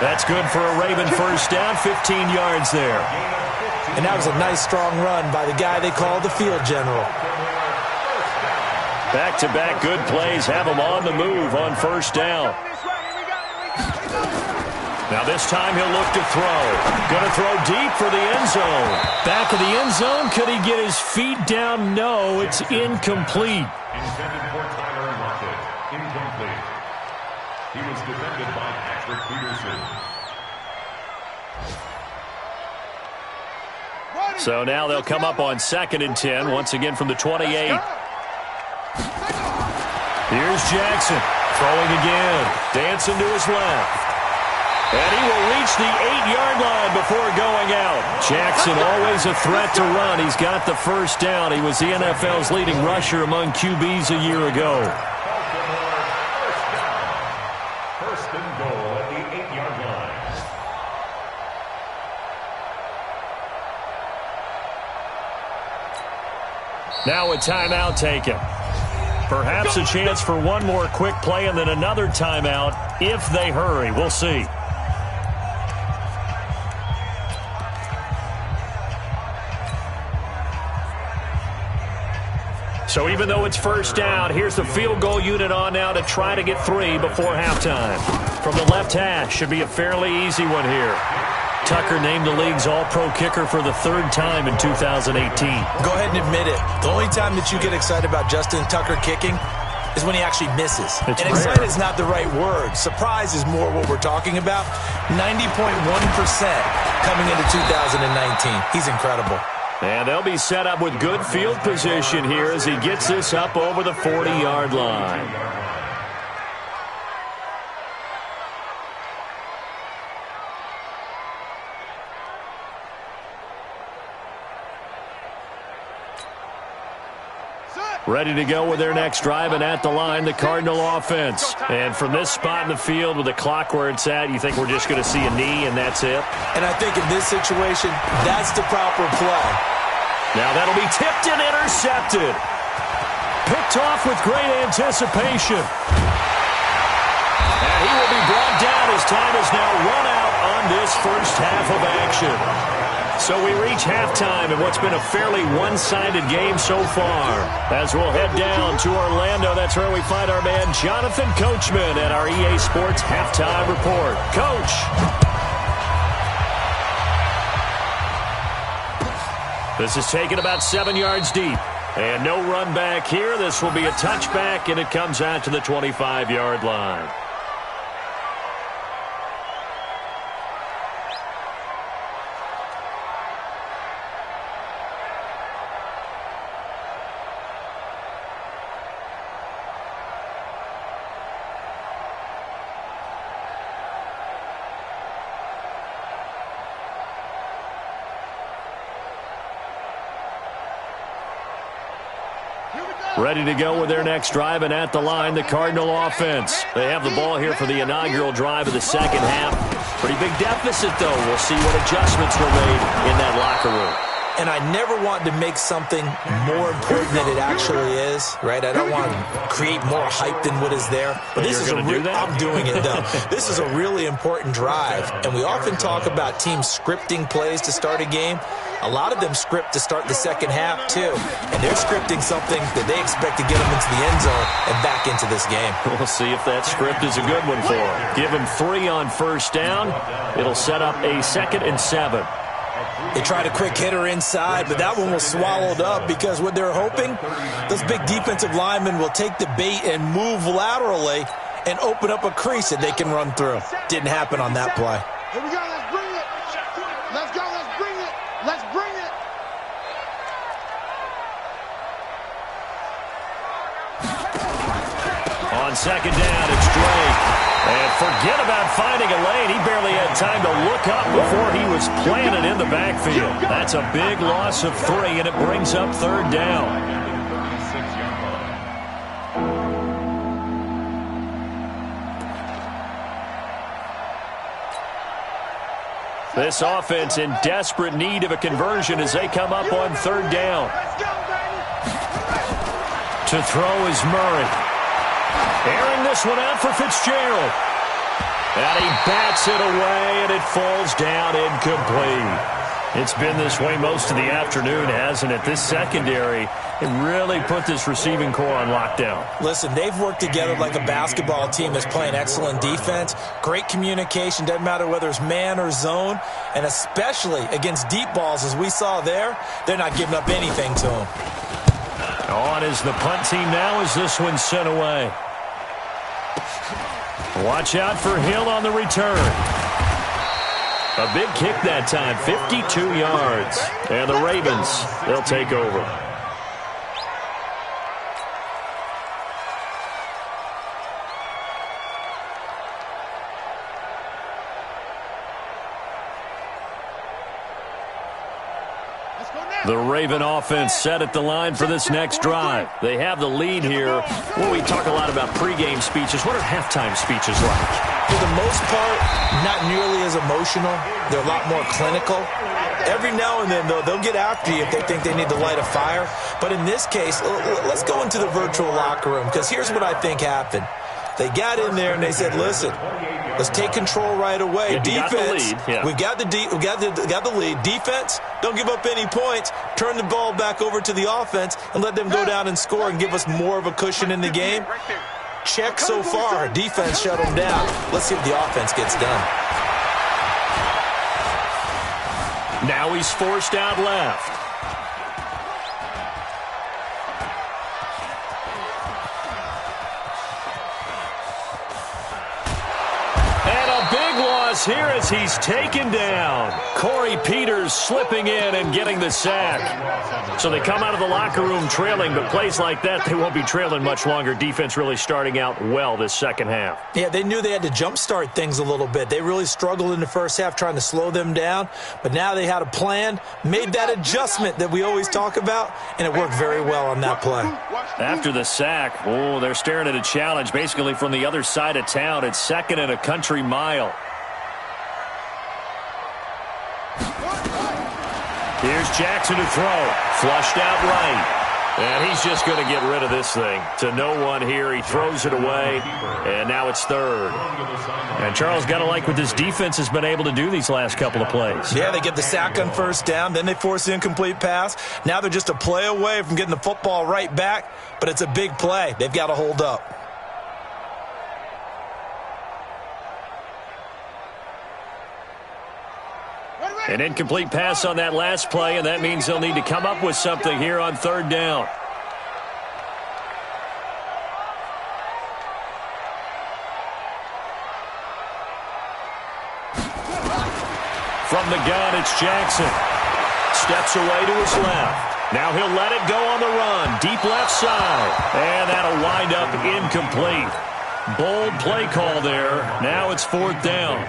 Speaker 4: That's good for a Raven first down, 15 yards there.
Speaker 5: And that was a nice, strong run by the guy they call the field general.
Speaker 4: Back-to-back good plays have him on the move on first down. Now this time he'll look to throw. Going to throw deep for the end zone. Back of the end zone. Could he get his feet down? No, it's incomplete.
Speaker 6: Intended for Tyler Lockett. Incomplete. He was defended by Patrick Peterson.
Speaker 4: So now they'll come up on 2nd and 10, once again from the 28. Here's Jackson, throwing again, dancing to his left. And he will reach the 8-yard line before going out. Jackson, always a threat to run. He's got the first down. He was the NFL's leading rusher among QBs a year ago. Now a timeout taken. Perhaps a chance for one more quick play and then another timeout if they hurry. We'll see. So even though it's first down, here's the field goal unit on now to try to get 3 before halftime. From the left hash, should be a fairly easy one here. Tucker named the league's all-pro kicker for the 3rd time in 2018.
Speaker 5: Go ahead and admit it. The only time that you get excited about Justin Tucker kicking is when he actually misses.
Speaker 4: It's
Speaker 5: and
Speaker 4: rare.
Speaker 5: Excited is not the right word. Surprise is more what we're talking about. 90.1% coming into 2019. He's incredible.
Speaker 4: And they'll be set up with good field position here as he gets this up over the 40-yard line. Ready to go with their next drive, and at the line, the Cardinal offense. And from this spot in the field with the clock where it's at, you think we're just going to see a knee and that's it?
Speaker 5: And I think in this situation, that's the proper play.
Speaker 4: Now that'll be tipped and intercepted. Picked off with great anticipation. And he will be brought down as time is now run out on this first half of action. So we reach halftime in what's been a fairly one-sided game so far. As we'll head down to Orlando, that's where we find our man Jonathan Coachman at our EA Sports Halftime Report. Coach. This is taken about 7 yards deep. And no run back here. This will be a touchback, and it comes out to the 25-yard line. Ready to go with their next drive, and at the line, the Cardinal offense. They have the ball here for the inaugural drive of the second half. Pretty big deficit, though. We'll see what adjustments were made in that locker room.
Speaker 5: And I never want to make something more important than it actually is, right? I don't want to create more hype than what is there. But this is I'm doing it, though. This is a really important drive. And we often talk about teams scripting plays to start a game. A lot of them script to start the second half, too. And they're scripting something that they expect to get them into the end zone and back into this game.
Speaker 4: We'll see if that script is a good one for them. Give them 3 on first down. It'll set up a 2nd and 7.
Speaker 5: They tried a quick hitter inside, but that one was swallowed up because what they're hoping, those big defensive linemen will take the bait and move laterally and open up a crease that they can run through. Didn't happen on that play.
Speaker 9: Here we go. Let's bring it. Let's go. Let's bring it. Let's bring it.
Speaker 4: On second down, it's Drake. And forget about finding a lane. He barely had time to look up before he was planted in the backfield. That's a big loss of 3, and it brings up 3rd down. This offense in desperate need of a conversion as they come up on 3rd down. To throw is Murray. Airing this one out for Fitzgerald. And he bats it away, and it falls down incomplete. It's been this way most of the afternoon, hasn't it? This secondary, it really put this receiving core on lockdown.
Speaker 5: Listen, they've worked together like a basketball team that's playing excellent defense. Great communication, doesn't matter whether it's man or zone. And especially against deep balls, as we saw there, they're not giving up anything to them.
Speaker 4: On is the punt team now as this one's sent away. Watch out for Hill on the return. A big kick that time, 52 yards. And the Ravens, they'll take over. The Raven offense set at the line for this next drive. They have the lead here. Well, we talk a lot about pregame speeches. What are halftime speeches like?
Speaker 5: For the most part, not nearly as emotional. They're a lot more clinical. Every now and then, though, they'll get after you if they think they need to light a fire. But in this case, let's go into the virtual locker room, because here's what I think happened. They got in there and they said, listen, let's take control right away. Defense, we got the lead. Defense, don't give up any points. Turn the ball back over to the offense and let them go down and score and give us more of a cushion in the game. Check so far. Defense shut them down. Let's see if the offense gets done.
Speaker 4: Now he's forced out left. Here as he's taken down. Corey Peters slipping in and getting the sack. So they come out of the locker room trailing, but plays like that, they won't be trailing much longer. Defense really starting out well this second half.
Speaker 5: Yeah, they knew they had to jumpstart things a little bit. They really struggled in the first half trying to slow them down, but now they had a plan, made that adjustment that we always talk about, and it worked very well on that play.
Speaker 4: After the sack, they're staring at a challenge basically from the other side of town. It's 2nd and a country mile. Here's Jackson to throw. Flushed out right. And he's just going to get rid of this thing. To no one here. He throws it away, and now it's third. And Charles, got to like what this defense has been able to do these last couple of plays.
Speaker 5: Yeah, they get the sack on first down, then they force the incomplete pass. Now they're just a play away from getting the football right back, but it's a big play. They've got to hold up.
Speaker 4: An incomplete pass on that last play, and that means they'll need to come up with something here on third down. From the gun, it's Jackson. Steps away to his left. Now he'll let it go on the run. Deep left side. And that'll wind up incomplete. Bold play call there. Now it's fourth down.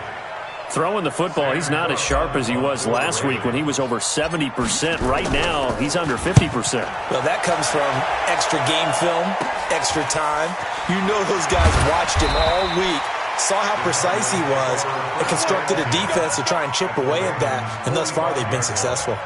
Speaker 4: Throwing the football, he's not as sharp as he was last week when he was over 70%. Right now, he's under 50%.
Speaker 5: Well, that comes from extra game film, extra time. You know those guys watched him all week, saw how precise he was, and constructed a defense to try and chip away at that, and thus far they've been successful.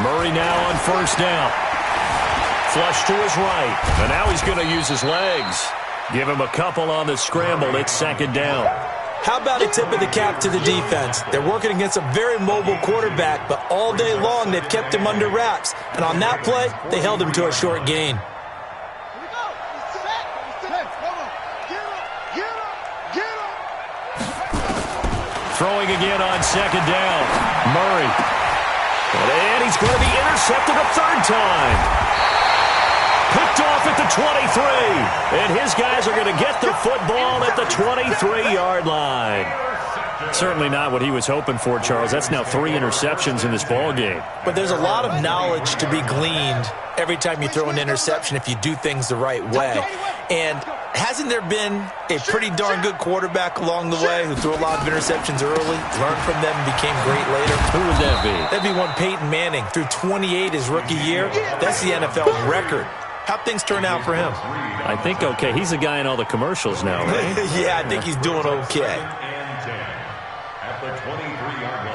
Speaker 4: Murray now on first down. Flush to his right. And now he's going to use his legs. Give him a couple on the scramble. It's second down.
Speaker 5: How about a tip of the cap to the defense? They're working against a very mobile quarterback, but all day long they've kept him under wraps. And on that play, they held him to a short gain.
Speaker 4: Throwing again on second down. Murray. And he's going to be intercepted a third time. Picked off at the 23. And his guys are going to get the football at the 23-yard line. Certainly not what he was hoping for, Charles. That's now 3 interceptions in this ball game.
Speaker 5: But there's a lot of knowledge to be gleaned every time you throw an interception if you do things the right way. And hasn't there been a pretty darn good quarterback along the way who threw a lot of interceptions early, learned from them, and became great later?
Speaker 4: Who would that be?
Speaker 5: That'd be one Peyton Manning. Threw 28 his rookie year. That's the NFL record. How'd things turn out for him?
Speaker 4: I think okay. He's a guy in all the commercials now, right?
Speaker 5: Yeah, I think he's doing okay.
Speaker 6: At the 23-yard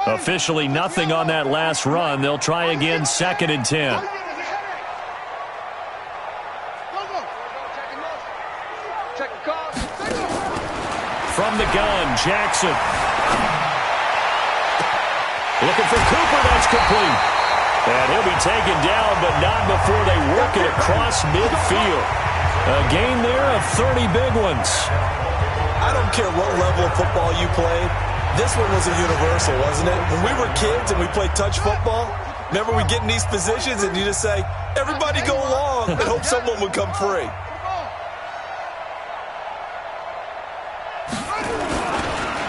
Speaker 6: line.
Speaker 4: Officially nothing on that last run. They'll try again, second and 10. From the gun, Jackson. Looking for Cooper, that's complete. And he'll be taken down, but not before they work it across midfield. A gain there of 30 big ones.
Speaker 5: I don't care what level of football you played. This one was a universal, wasn't it? When we were kids and we played touch football, remember we get in these positions and you just say, everybody go along, and hope someone would come free.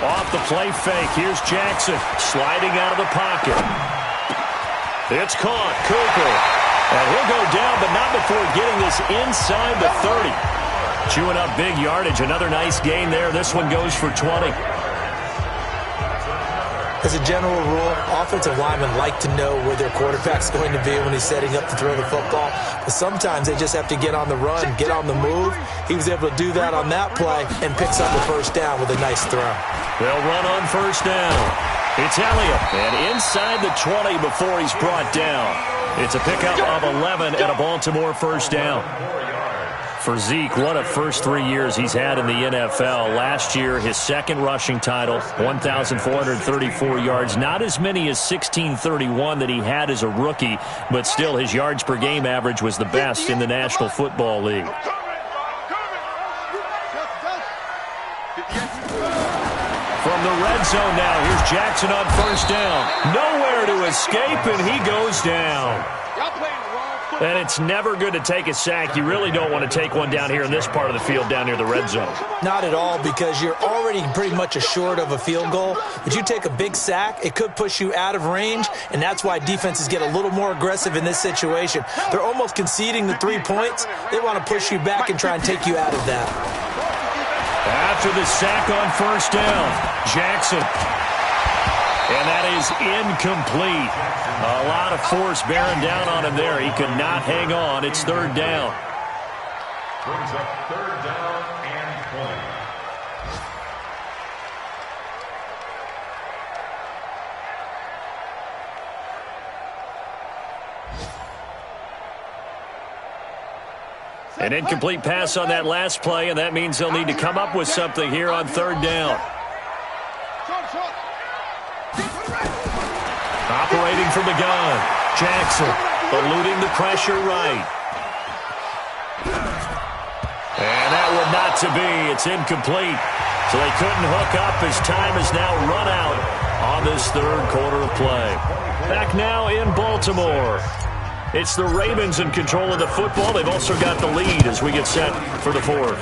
Speaker 4: Off the play fake, here's Jackson sliding out of the pocket. It's caught, Cooper. And he'll go down, but not before getting this inside the 30. Chewing up big yardage, another nice gain there. This one goes for 20.
Speaker 5: As a general rule, offensive linemen like to know where their quarterback's going to be when he's setting up to throw the football. But sometimes they just have to get on the run, get on the move. He was able to do that on that play and picks up the first down with a nice throw.
Speaker 4: They'll run on first down. It's Elliott, and inside the 20 before he's brought down. It's a pickup of 11 and a Baltimore first down. For Zeke, what a first 3 years he's had in the NFL. Last year, his second rushing title, 1,434 yards. Not as many as 1,631 that he had as a rookie, but still his yards per game average was the best in the National Football League. From the red zone now, here's Jackson on first down. Nowhere to escape, and he goes down.
Speaker 8: Y'all playing the wrong football.
Speaker 4: And it's never good to take a sack. You really don't want to take one down here in this part of the field, down near the red zone.
Speaker 5: Not at all, because you're already pretty much assured of a field goal. But you take a big sack, it could push you out of range, and that's why defenses get a little more aggressive in this situation. They're almost conceding the 3 points. They want to push you back and try and take you out of that.
Speaker 4: After the sack on first down, Jackson. And that is incomplete. A lot of force bearing down on him there. He could not hang on. It's third down.
Speaker 6: Brings up third down and
Speaker 4: 20. An incomplete pass on that last play, and that means they'll need to come up with something here on third down. Operating from the gun, Jackson eluding the pressure right. And that would not to be. It's incomplete. So they couldn't hook up as time has now run out on this third quarter of play. Back now in Baltimore. It's the Ravens in control of the football. They've also got the lead as we get set for the fourth.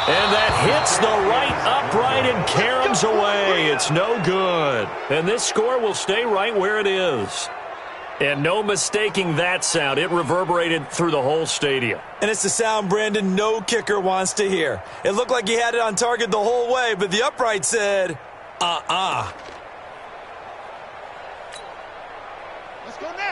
Speaker 4: And that hits the right upright and caroms away. It's no good. And this score will stay right where it is. And no mistaking that sound. It reverberated through the whole stadium.
Speaker 5: And it's the sound, Brandon, no kicker wants to hear. It looked like he had it on target the whole way, but the upright said,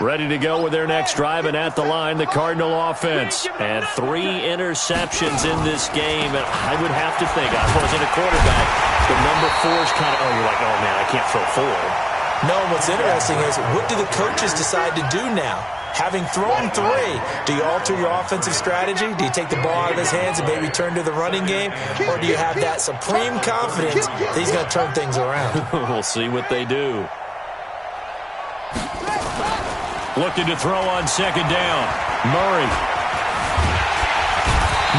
Speaker 4: Ready to go with their next drive, and at the line, the Cardinal offense. And 3 interceptions in this game. And I would have to think, I wasn't a quarterback, the number 4 is kind of, you're like, oh, man, I can't throw 4.
Speaker 5: No, what's interesting is, what do the coaches decide to do now? Having thrown 3, do you alter your offensive strategy? Do you take the ball out of his hands and maybe turn to the running game? Or do you have that supreme confidence that he's going to turn things around?
Speaker 4: We'll see what they do. Looking to throw on second down. Murray.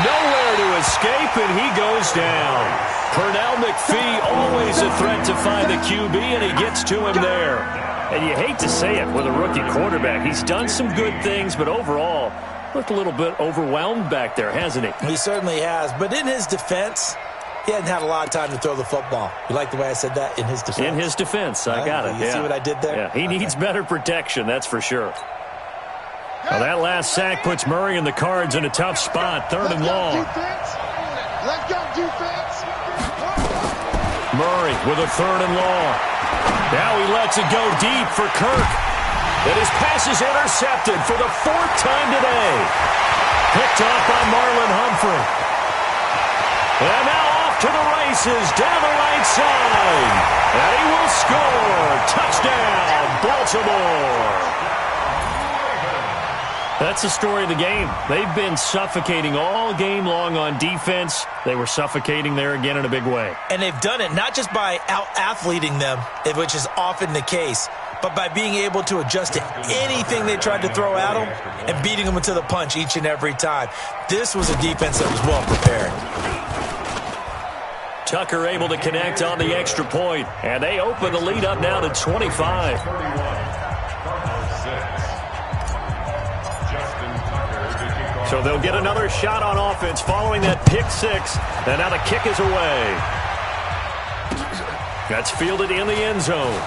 Speaker 4: Nowhere to escape, and he goes down. Pernell McPhee, always a threat to find the QB, and he gets to him there. And you hate to say it with a rookie quarterback. He's done some good things, but overall, looked a little bit overwhelmed back there, hasn't he?
Speaker 5: He certainly has, but in his defense, he hasn't had a lot of time to throw the football. You like the way I said that? In his defense?
Speaker 4: In his defense. I got it.
Speaker 5: You see what I did there?
Speaker 4: Yeah, he needs better protection, that's for sure. Well, that last sack puts Murray and the Cards in a tough spot. Third and long.
Speaker 9: Let's go, defense.
Speaker 4: Murray with a third and long. Now he lets it go deep for Kirk. And his pass is intercepted for the 4th time today. Picked off by Marlon Humphrey. And now off to the races down the right side. And he will score. Touchdown, Baltimore. That's the story of the game. They've been suffocating all game long on defense. They were suffocating there again in a big way.
Speaker 5: And they've done it not just by out-athleting them, which is often the case, but by being able to adjust to anything they tried to throw at them and beating them to the punch each and every time. This was a defense that was well prepared.
Speaker 4: Tucker able to connect on the extra point, and they open the lead up now to 25. So they'll get another shot on offense following that pick 6, and now the kick is away. That's fielded in the end zone.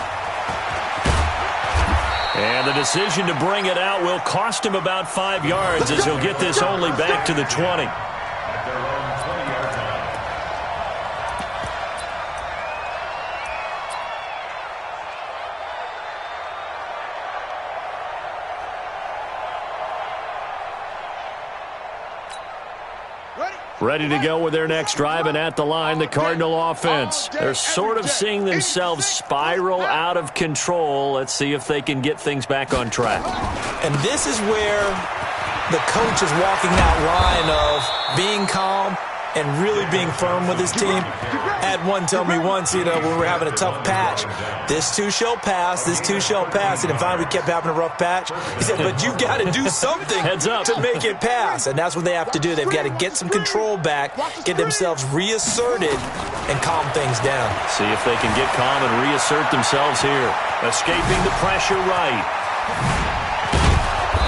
Speaker 4: And the decision to bring it out will cost him about 5 yards as he'll get this only back to the 20. Ready to go with their next drive, and at the line, the Cardinal offense. They're sort of seeing themselves spiral out of control. Let's see if they can get things back on track.
Speaker 5: And this is where the coach is walking that line of being calm and really being firm with his team. I had one tell me once, when we were having a tough patch, this too shall pass, this too shall pass. And finally we kept having a rough patch. He said, but you've got to do something to make it pass. And that's what they have to do. They've got to get some control back, get themselves reasserted, and calm things down.
Speaker 4: See if they can get calm and reassert themselves here. Escaping the pressure right.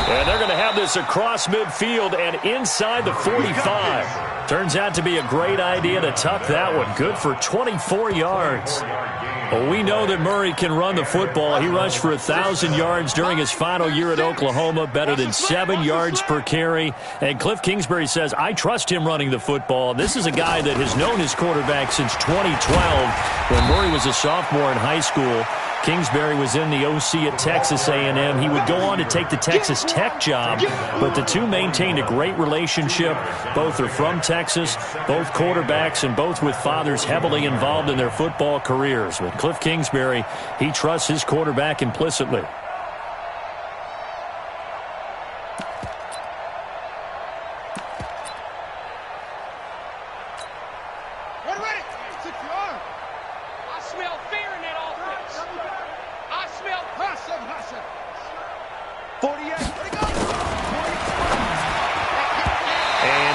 Speaker 4: And they're going to have this across midfield and inside the 45. Turns out to be a great idea to tuck that one. Good for 24 yards. Well, we know that Murray can run the football. He rushed for 1,000 yards during his final year at Oklahoma, better than 7 yards per carry. And Cliff Kingsbury says, I trust him running the football. This is a guy that has known his quarterback since 2012 when Murray was a sophomore in high school. Kingsbury was in the OC at Texas A&M. He would go on to take the Texas Tech job, but the two maintained a great relationship. Both are from Texas, both quarterbacks, and both with fathers heavily involved in their football careers. With Cliff Kingsbury, he trusts his quarterback implicitly.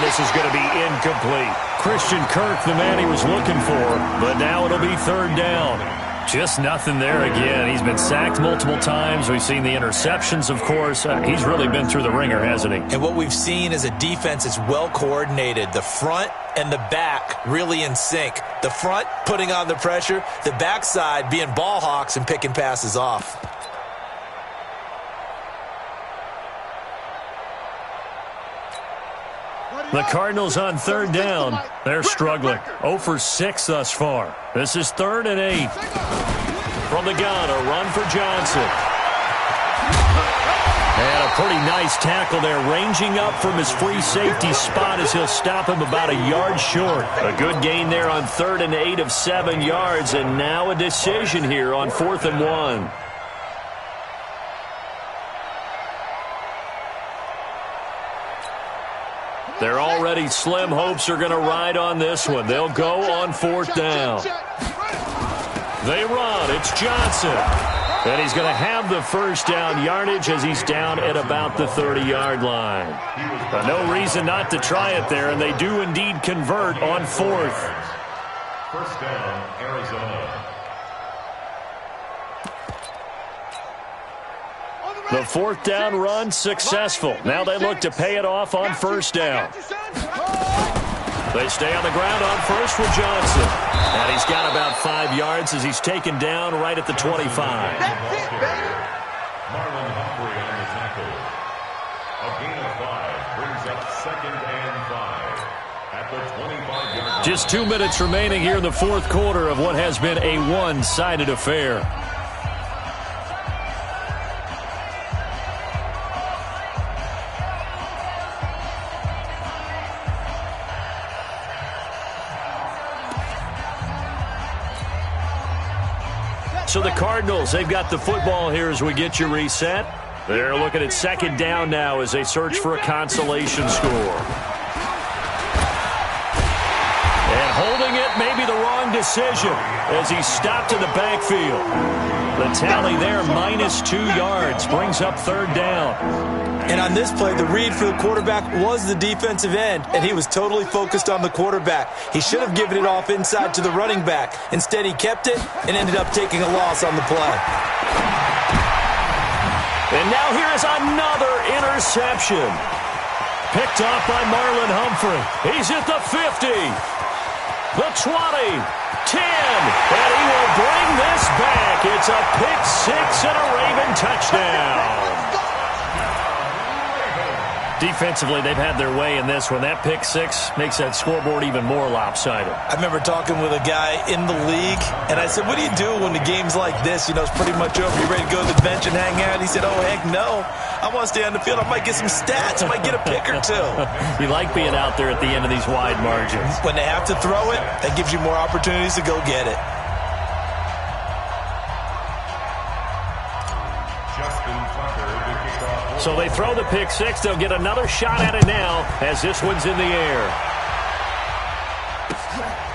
Speaker 4: This is going to be incomplete. Christian Kirk, the man he was looking for, but now it'll be third down. Just nothing there again. He's been sacked multiple times. We've seen the interceptions, of course. He's really been through the ringer, hasn't he? And what we've seen is a defense that's well coordinated. The front and the back really in sync. The front putting on the pressure, the backside being ball hawks and picking passes off. The Cardinals on third down. They're struggling. 0 for 6 thus far. This is 3rd and 8. From the gun, a run for Johnson. And a pretty nice tackle there, ranging up from his free safety spot as he'll stop him about a yard short. A good gain there on 3rd and 8 of 7 yards, and now a decision here on 4th and 1. They're already slim hopes are going to ride on this one. They'll go on 4th down. They run. It's Johnson. And he's going to have the first down yardage as he's down at about the 30-yard line. But no reason not to try it there, and they do indeed convert on 4th.
Speaker 6: First down, Arizona.
Speaker 4: The 4th down run successful. Now they look to pay it off on 1st down. They stay on the ground on 1st with Johnson. And he's got about 5 yards as he's taken down right at the 25.
Speaker 6: That's it, baby. Marlon Humphrey on the tackle. A gain of 5 brings up 2nd and 5 at the 25-yard line.
Speaker 4: Just 2 minutes remaining here in the 4th quarter of what has been a one-sided affair. So the Cardinals, they've got the football here as we get you reset. They're looking at 2nd down now as they search for a consolation score. And holding it may be the wrong decision as he stopped in the backfield. The tally there, -2 yards, brings up 3rd down.
Speaker 5: And on this play, the read for the quarterback was the defensive end, and he was totally focused on the quarterback. He should have given it off inside to the running back. Instead, he kept it and ended up taking a loss on the play.
Speaker 4: And now here is another interception. Picked off by Marlon Humphrey. He's at the 50, the 20, 10, and he will bring this back. It's a pick-6 and a Raven touchdown. Defensively, they've had their way in this one. That pick-6 makes that scoreboard even more lopsided.
Speaker 5: I remember talking with a guy in the league, and I said, what do you do when the game's like this? You know, it's pretty much over. You ready to go to the bench and hang out? He said, oh, heck no. I want to stay on the field. I might get some stats. I might get a pick or two.
Speaker 4: You like being out there at the end of these wide margins.
Speaker 5: When they have to throw it, that gives you more opportunities to go get it.
Speaker 4: So they throw the pick-6. They'll get another shot at it now as this one's in the air.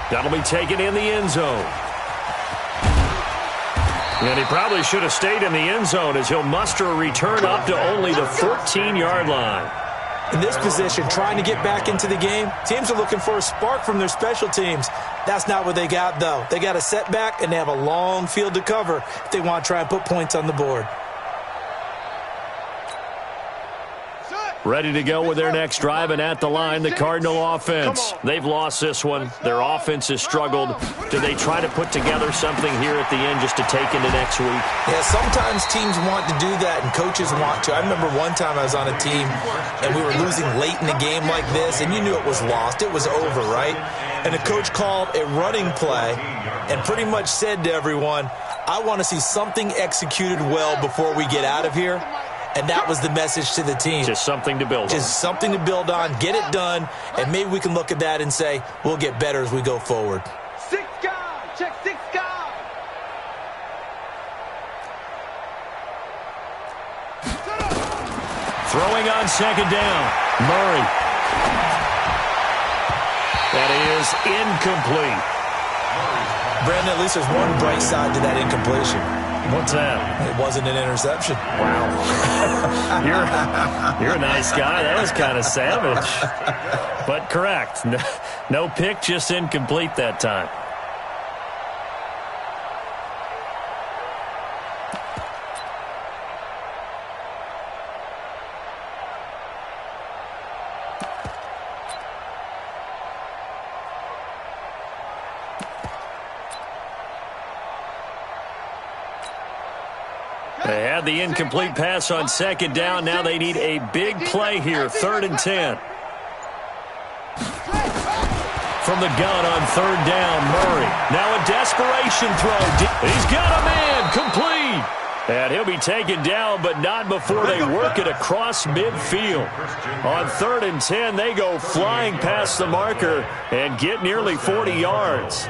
Speaker 4: That'll be taken in the end zone. And he probably should have stayed in the end zone as he'll muster a return up to only the 14-yard line.
Speaker 5: In this position, trying to get back into the game, teams are looking for a spark from their special teams. That's not what they got, though. They got a setback, and they have a long field to cover if they want to try and put points on the board.
Speaker 4: Ready to go with their next drive, and at the line, the Cardinal offense. They've lost this one. Their offense has struggled. Do they try to put together something here at the end just to take into next week?
Speaker 5: Yeah, sometimes teams want to do that, and coaches want to. I remember one time I was on a team, and we were losing late in a game like this, and you knew it was lost. It was over, right? And the coach called a running play and pretty much said to everyone, I want to see something executed well before we get out of here. And that was the message to the team.
Speaker 4: Just something to build on.
Speaker 5: Just something to build on, get it done, and maybe we can look at that and say, we'll get better as we go forward.
Speaker 9: 6 guys, check 6 guys.
Speaker 4: Throwing on second down, Murray. That is incomplete.
Speaker 5: Brandon, at least there's one bright side to that incompletion.
Speaker 4: What's that?
Speaker 5: It wasn't an interception.
Speaker 4: Wow. You're a nice guy. That was kind of savage. But correct. No pick, just incomplete that time. They had the incomplete pass on second down. Now they need a big play here, 3rd and 10. From the gun on 3rd down, Murray. Now a desperation throw. He's got a man, complete. And he'll be taken down, but not before they work it across midfield. On 3rd and 10, they go flying past the marker and get nearly 40 yards.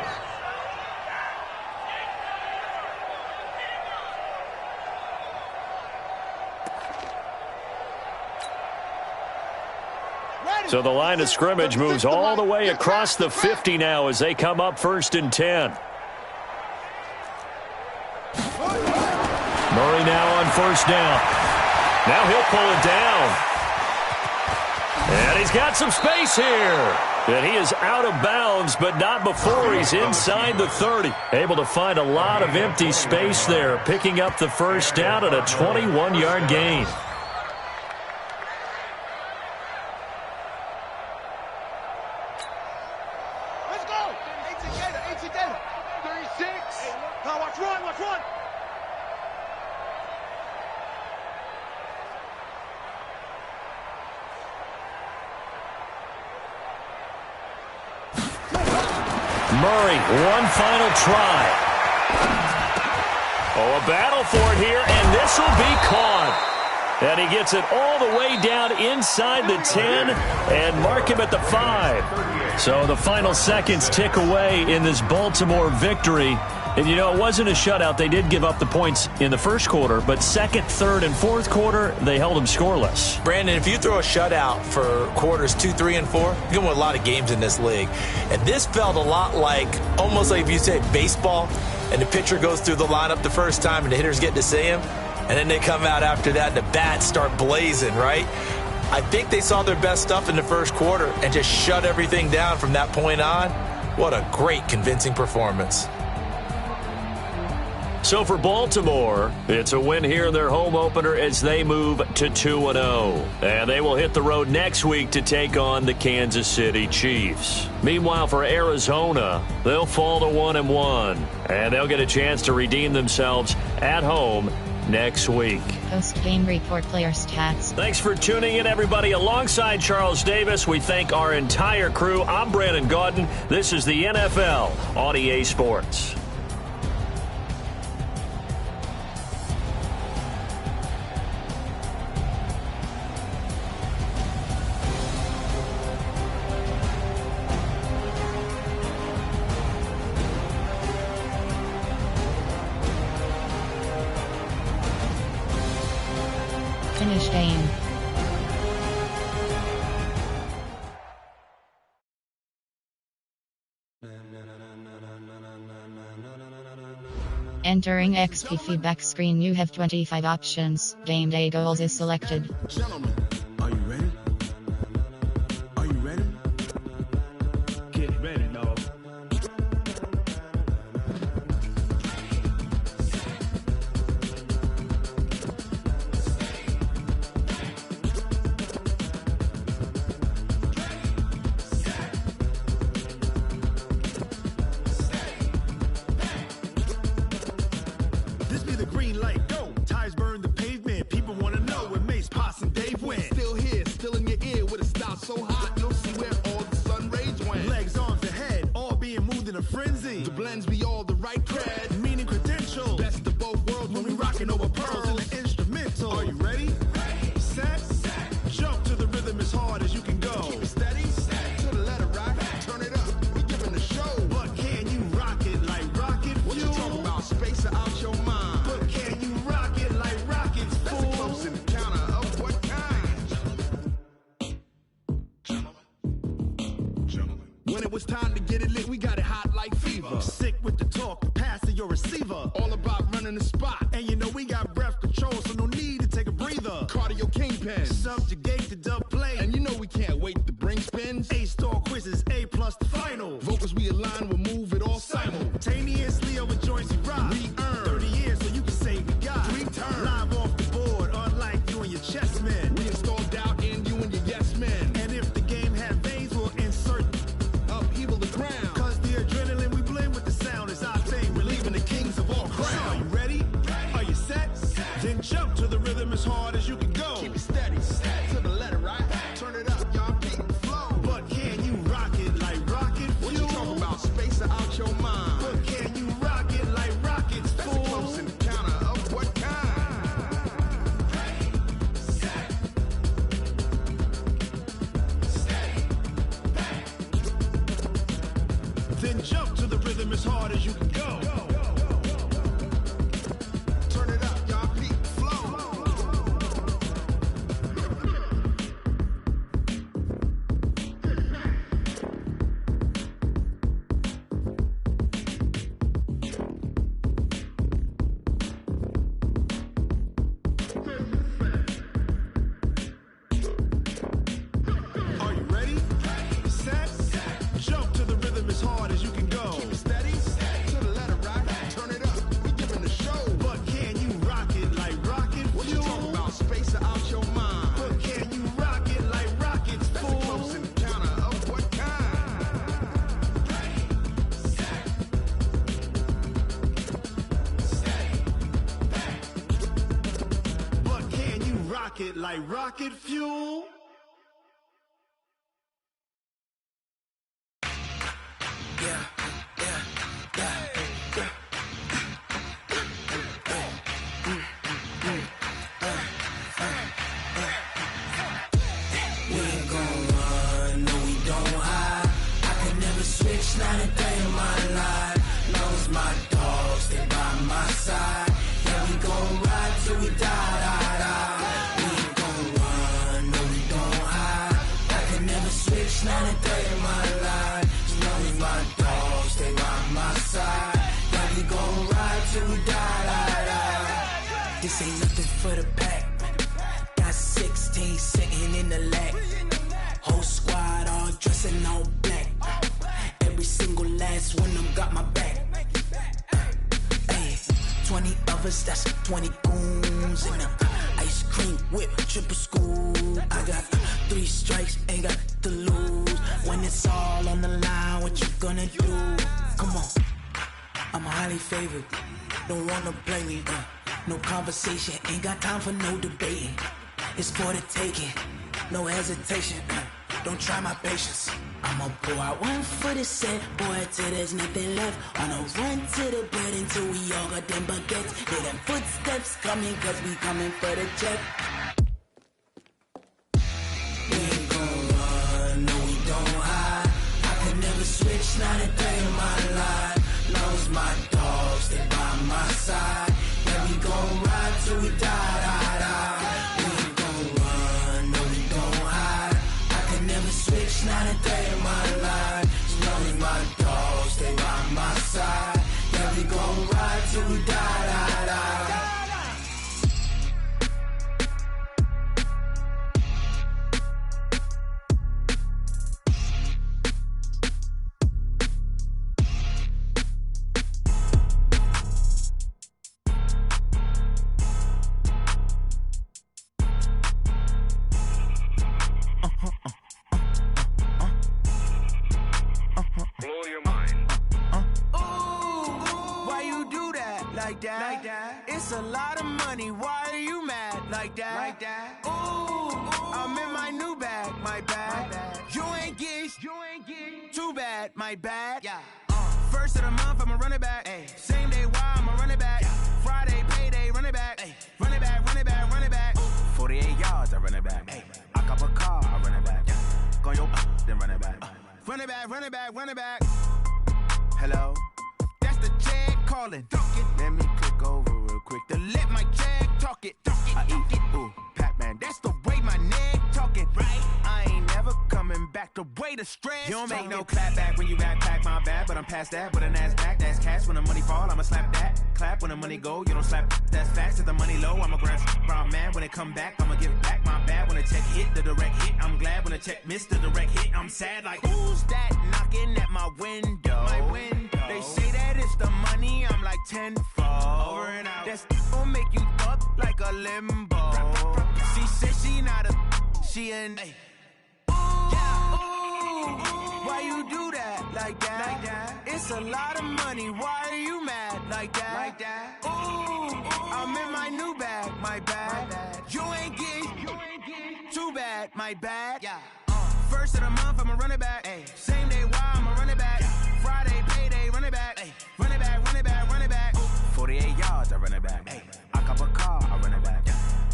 Speaker 4: So the line of scrimmage moves all the way across the 50 now as they come up 1st and 10. Murray now on 1st down. Now he'll pull it down. And he's got some space here. And he is out of bounds, but not before he's inside the 30. Able to find a lot of empty space there, picking up the 1st down at a 21-yard gain. Murray, one final try. Oh, a battle for it here, and this will be caught. And he gets it all the way down inside the 10 and mark him at the 5. So the final seconds tick away in this Baltimore victory. And, you know, it wasn't a shutout. They did give up the points in the first quarter, but 2nd, 3rd, and 4th quarter, they held them scoreless.
Speaker 5: Brandon, if you throw a shutout for quarters 2, 3, and 4, you're going to win a lot of games in this league. And this felt a lot like, almost like if you say baseball, and the pitcher goes through the lineup the first time and the hitters get to see him, and then they come out after that and the bats start blazing, right? I think they saw their best stuff in the first quarter and just shut everything down from that point on. What a great, convincing performance.
Speaker 4: So for Baltimore, it's a win here in their home opener as they move to 2-0. And they will hit the road next week to take on the Kansas City Chiefs. Meanwhile, for Arizona, they'll fall to 1-1. And they'll get a chance to redeem themselves at home next week.
Speaker 2: Post-game report player stats.
Speaker 4: Thanks for tuning in, everybody. Alongside Charles Davis, we thank our entire crew. I'm Brandon Gaudin. This is the NFL on EA Sports.
Speaker 2: Finish game. Entering XP feedback screen, you have 25 options. Game day goals is selected.
Speaker 1: Gentlemen, are you ready? Are you ready? Get ready, dog.
Speaker 11: light go. Tires burn the pavement. People want to know where Mace, Pops, and Dave went.
Speaker 12: Still here, still in your ear with a style so hot. You'll see where all the sun rays went.
Speaker 11: Legs, arms, and head, all being moved in a frenzy.
Speaker 12: The blends be all the right cred.
Speaker 11: Meaning credentials.
Speaker 12: Best of both worlds when we rockin' over pearls
Speaker 11: in the instrumental. Are you ready? Set. Jump to the rhythm as hard as you can go.
Speaker 12: Keep it steady. To the letter right. Turn it up. We giving the show.
Speaker 11: But can you rock it like rocket fuel?
Speaker 12: What you talking about? Space or out your mind?
Speaker 11: But can you rock it like rockets, fool?
Speaker 12: That's a close encounter of what kind? When it was time to get it lit, we got it hot like fever.
Speaker 11: Sick with the talk, pass to your receiver.
Speaker 12: All about running the spot.
Speaker 11: And you know we got breath control, so no need to take a breather.
Speaker 12: Cardio kingpin.
Speaker 11: Subjugate the dub play.
Speaker 12: And you know we can't wait to bring spins.
Speaker 11: A-star quizzes, A+ the final.
Speaker 12: Vocals we align, we'll move it all
Speaker 11: simultaneously over joints we rock.
Speaker 12: We earn
Speaker 11: 30 years, so you can say we got
Speaker 12: 3 turns.
Speaker 11: Live off the board, unlike you and your chess men.
Speaker 12: We install doubt in you and your yes men.
Speaker 11: And if the game had veins, we'll insert
Speaker 12: upheaval the ground.
Speaker 11: Cause the adrenaline we blend with the sound is our thing. We're leaving the kings of all crowns. So are you ready? Are you set? Then jump to the rhythm as hard as you can go.
Speaker 12: Keep it steady. To the letter right. Turn it up, y'all beat the flow.
Speaker 11: But can you rock it like rocket fuel?
Speaker 12: What you talking about? Space or out your mind?
Speaker 11: But can you rock it like rockets,
Speaker 12: That's
Speaker 11: fool?
Speaker 12: a close encounter of what kind?
Speaker 11: Then jump to the rhythm as hard as you can go.
Speaker 12: Turn it up, y'all beat the flow.
Speaker 11: Are you ready? Set. Jump to the rhythm as hard as you can go.
Speaker 12: Keep it steady. To the letter right. Turn it up. We giving the show.
Speaker 11: But can you rock it like rocket fuel?
Speaker 12: What you talking about? Space or out your mind?
Speaker 11: But can you rock it like rockets,
Speaker 12: That's a
Speaker 11: fool?
Speaker 12: close encounter of what kind?
Speaker 11: But can you rock it like rocket fuel?
Speaker 3: Not a day in my life. Long as my dogs stay by my side. Yeah, we gon' ride till we die. We ain't gon' run, no, we don't hide. I can never switch, not a day in my life. As long as my dogs stay by my side. Yeah, we gon' ride till we die. This ain't nothing for the pack. Got 16 sitting in the lag. Whole squad all dressing all black. Every single last one of them got my back. Hey, 20 of us, that's 20 goons in a ice cream whip, triple scoop. I got 3 strikes, ain't got to lose. When it's all on the line, what you gonna do? Come on, I'm highly favored. Don't wanna play me, no conversation, ain't got time for no debating. It's for the taking, no hesitation. Don't try my patience. I'ma pour out one for the set, boy, till there's nothing left. On a run to the bread until we all got them baguettes. Hear them footsteps coming, cause we coming for the jet. We ain't gon' run, no, we don't hide. I could never switch, not a day in my life. Long as my dogs stay by my side. Yeah, we gon' ride till we die. We ain't gon' run, no, we don't hide. I could never switch, not a day in my life. As long as my dogs stay by my side. Yeah, we gon' ride till we die.
Speaker 10: Blow your mind.
Speaker 3: Ooh, why you do that? Like
Speaker 13: like that. It's a lot of money, why are you mad like that? Ooh, I'm in my new bag, my bad. You ain't get too bad, my bad. First of the month, I'ma run it back. Same day, why I'ma run it back. Friday, payday, run it back. Run it back, run it back, run it back. 48 yards, I run it back. I cop a car, I run it back. Go yo, then run it back. Run it back, run it back, run it back. Hello, that's the jag calling. Let me click over real quick to let my jag talk it. I eat it, ooh, Pac-Man, that's the way my neck talking. Right, I ain't never coming back the way the stress. You don't make no clap back when you backpack, my bad, but I'm past that. With a NASDAQ, that's cash. When the money fall, I'ma slap that. Clap when the money go, you don't slap. That's facts. If the money low, I'ma grab brown man. When it come back, I'ma give back my bad. When the check hit, the direct hit, I'm glad. When the check missed, the direct hit, I'm sad. Like, who's that knocking at my window? My window. They say that it's the money, I'm like tenfold. Over and out. That's gon' make you up like a limbo. She said she not a, she an. Why you do that like that? It's a lot of money, why are you mad like that? Ooh, I'm in my new bag, my bad. You ain't get too bad, my bad. First of the month, I'ma run it back. Same day, why I'ma run it back. Friday, payday, run it back. Run it back, run it back, run it back. 48 yards, I run it back. I cop a car, I run it back.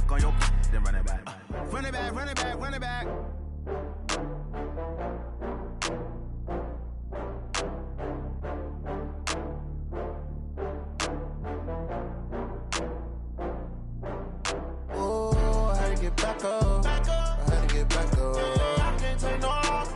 Speaker 13: Go yo, then run it back. Run it back, run it back, run it back.
Speaker 14: Oh, I had to get back up. I had to get back up. I can't take no loss.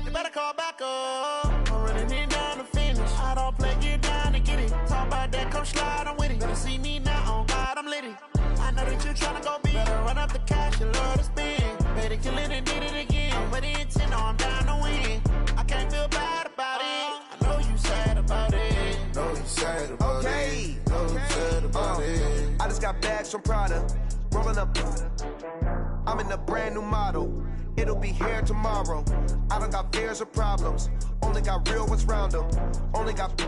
Speaker 14: You better call back up. I'm running it down to finish. I don't play, get down and get it. Talk about that, come slide, I'm with it. Better see me now, on God, I'm litty. I know that you tryna go big. Better run up the cash, you love to spend. Better kill it and did it again. But the intent, no, I'm down to win. I can't feel bad about it. I know you sad about it.
Speaker 15: Know you sad about it. Know you sad about it. I just got bags from Prada. Rolling up. I'm in a brand new model. It'll be here tomorrow. I don't got fears or problems. Only got real ones round them. Only got.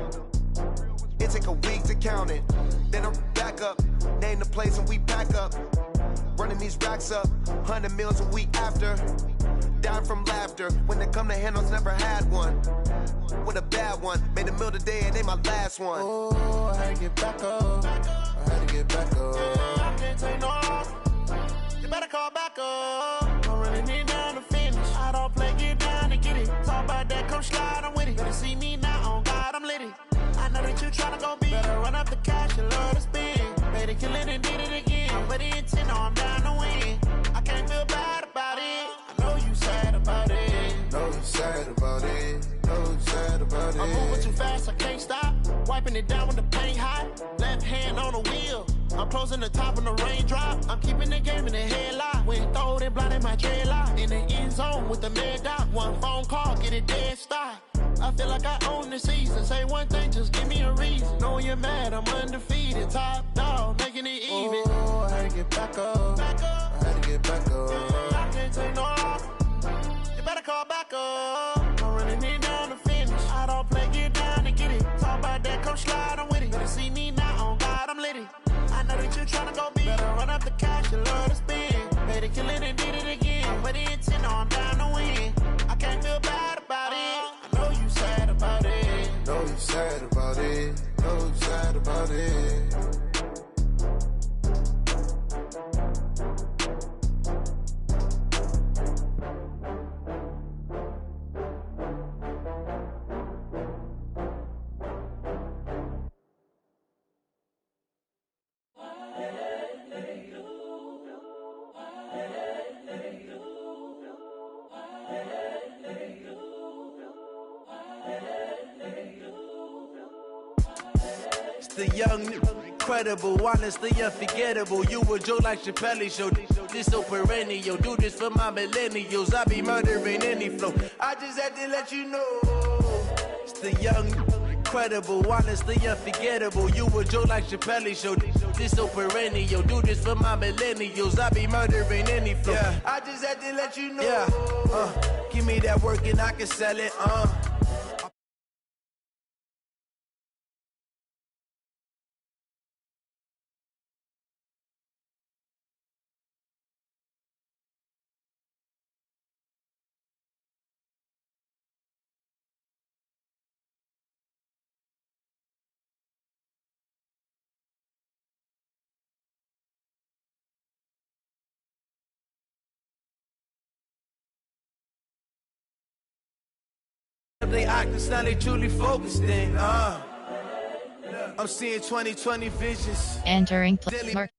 Speaker 15: It take a week to count it. Then I'm back up. Name the place and we pack up. Running these racks up. 100 meals a week after. Down from laughter. When they come to handles, never had one. With a bad one. Made a meal today and they my last one.
Speaker 14: Oh, I had to get back up. I had to get back up. I can't take no loss. You better call back up. I'm running it down to finish. I don't play, get down and get it. Talk about that, come slide, I'm with it. Better see me now, on God, I'm litty. I know that you tryna go big. Better run up the cash, you love to spend. Better kill it and did it again. But the intent, no, I'm down to win. I can't feel bad about it. I know you sad about it.
Speaker 15: Know you sad about it. Know you sad about it.
Speaker 14: I'm moving too fast, I can't stop. Wiping it down when the paint hot. Left hand on the wheel. I'm closing the top when the raindrop. I'm keeping the game in the headlock. When throwed and blinded my dreadlock. In the end zone with the mad dot. One phone call, get it dead stop. I feel like I own the season. Say one thing, just give me a reason. Knowing you're mad, I'm undefeated. Top dog, making it even.
Speaker 15: Oh, I had to get back up. I had to get back up.
Speaker 14: I can't take no loss. You better call back up. I'm running it down to finish. I don't play, get down and get it. Talk about that, come slide, I'm with it. Better see me now, on God, I'm litty. I know that you tryna go big. Better run up the cash, you love to spend. Better kill it and did it again. But the intent, no, I'm down to win. I can't feel bad about it. I know you sad about it.
Speaker 15: Know you sad about it. Know you sad about it.
Speaker 13: The young, incredible, honestly unforgettable. You a joke like Chappelle Show. This so perennial. Do this for my millennials. I be murdering any flow. I just had to let you know. It's the young, incredible, honestly unforgettable. You a joke like Chappelle Show. This so perennial. Do this for my millennials. I be murdering any flow. Yeah. I just had to let you know. Yeah. Give me that work and I can sell it. up they optics, now they truly focused in. I'm seeing 2020 visions.
Speaker 2: Entering play.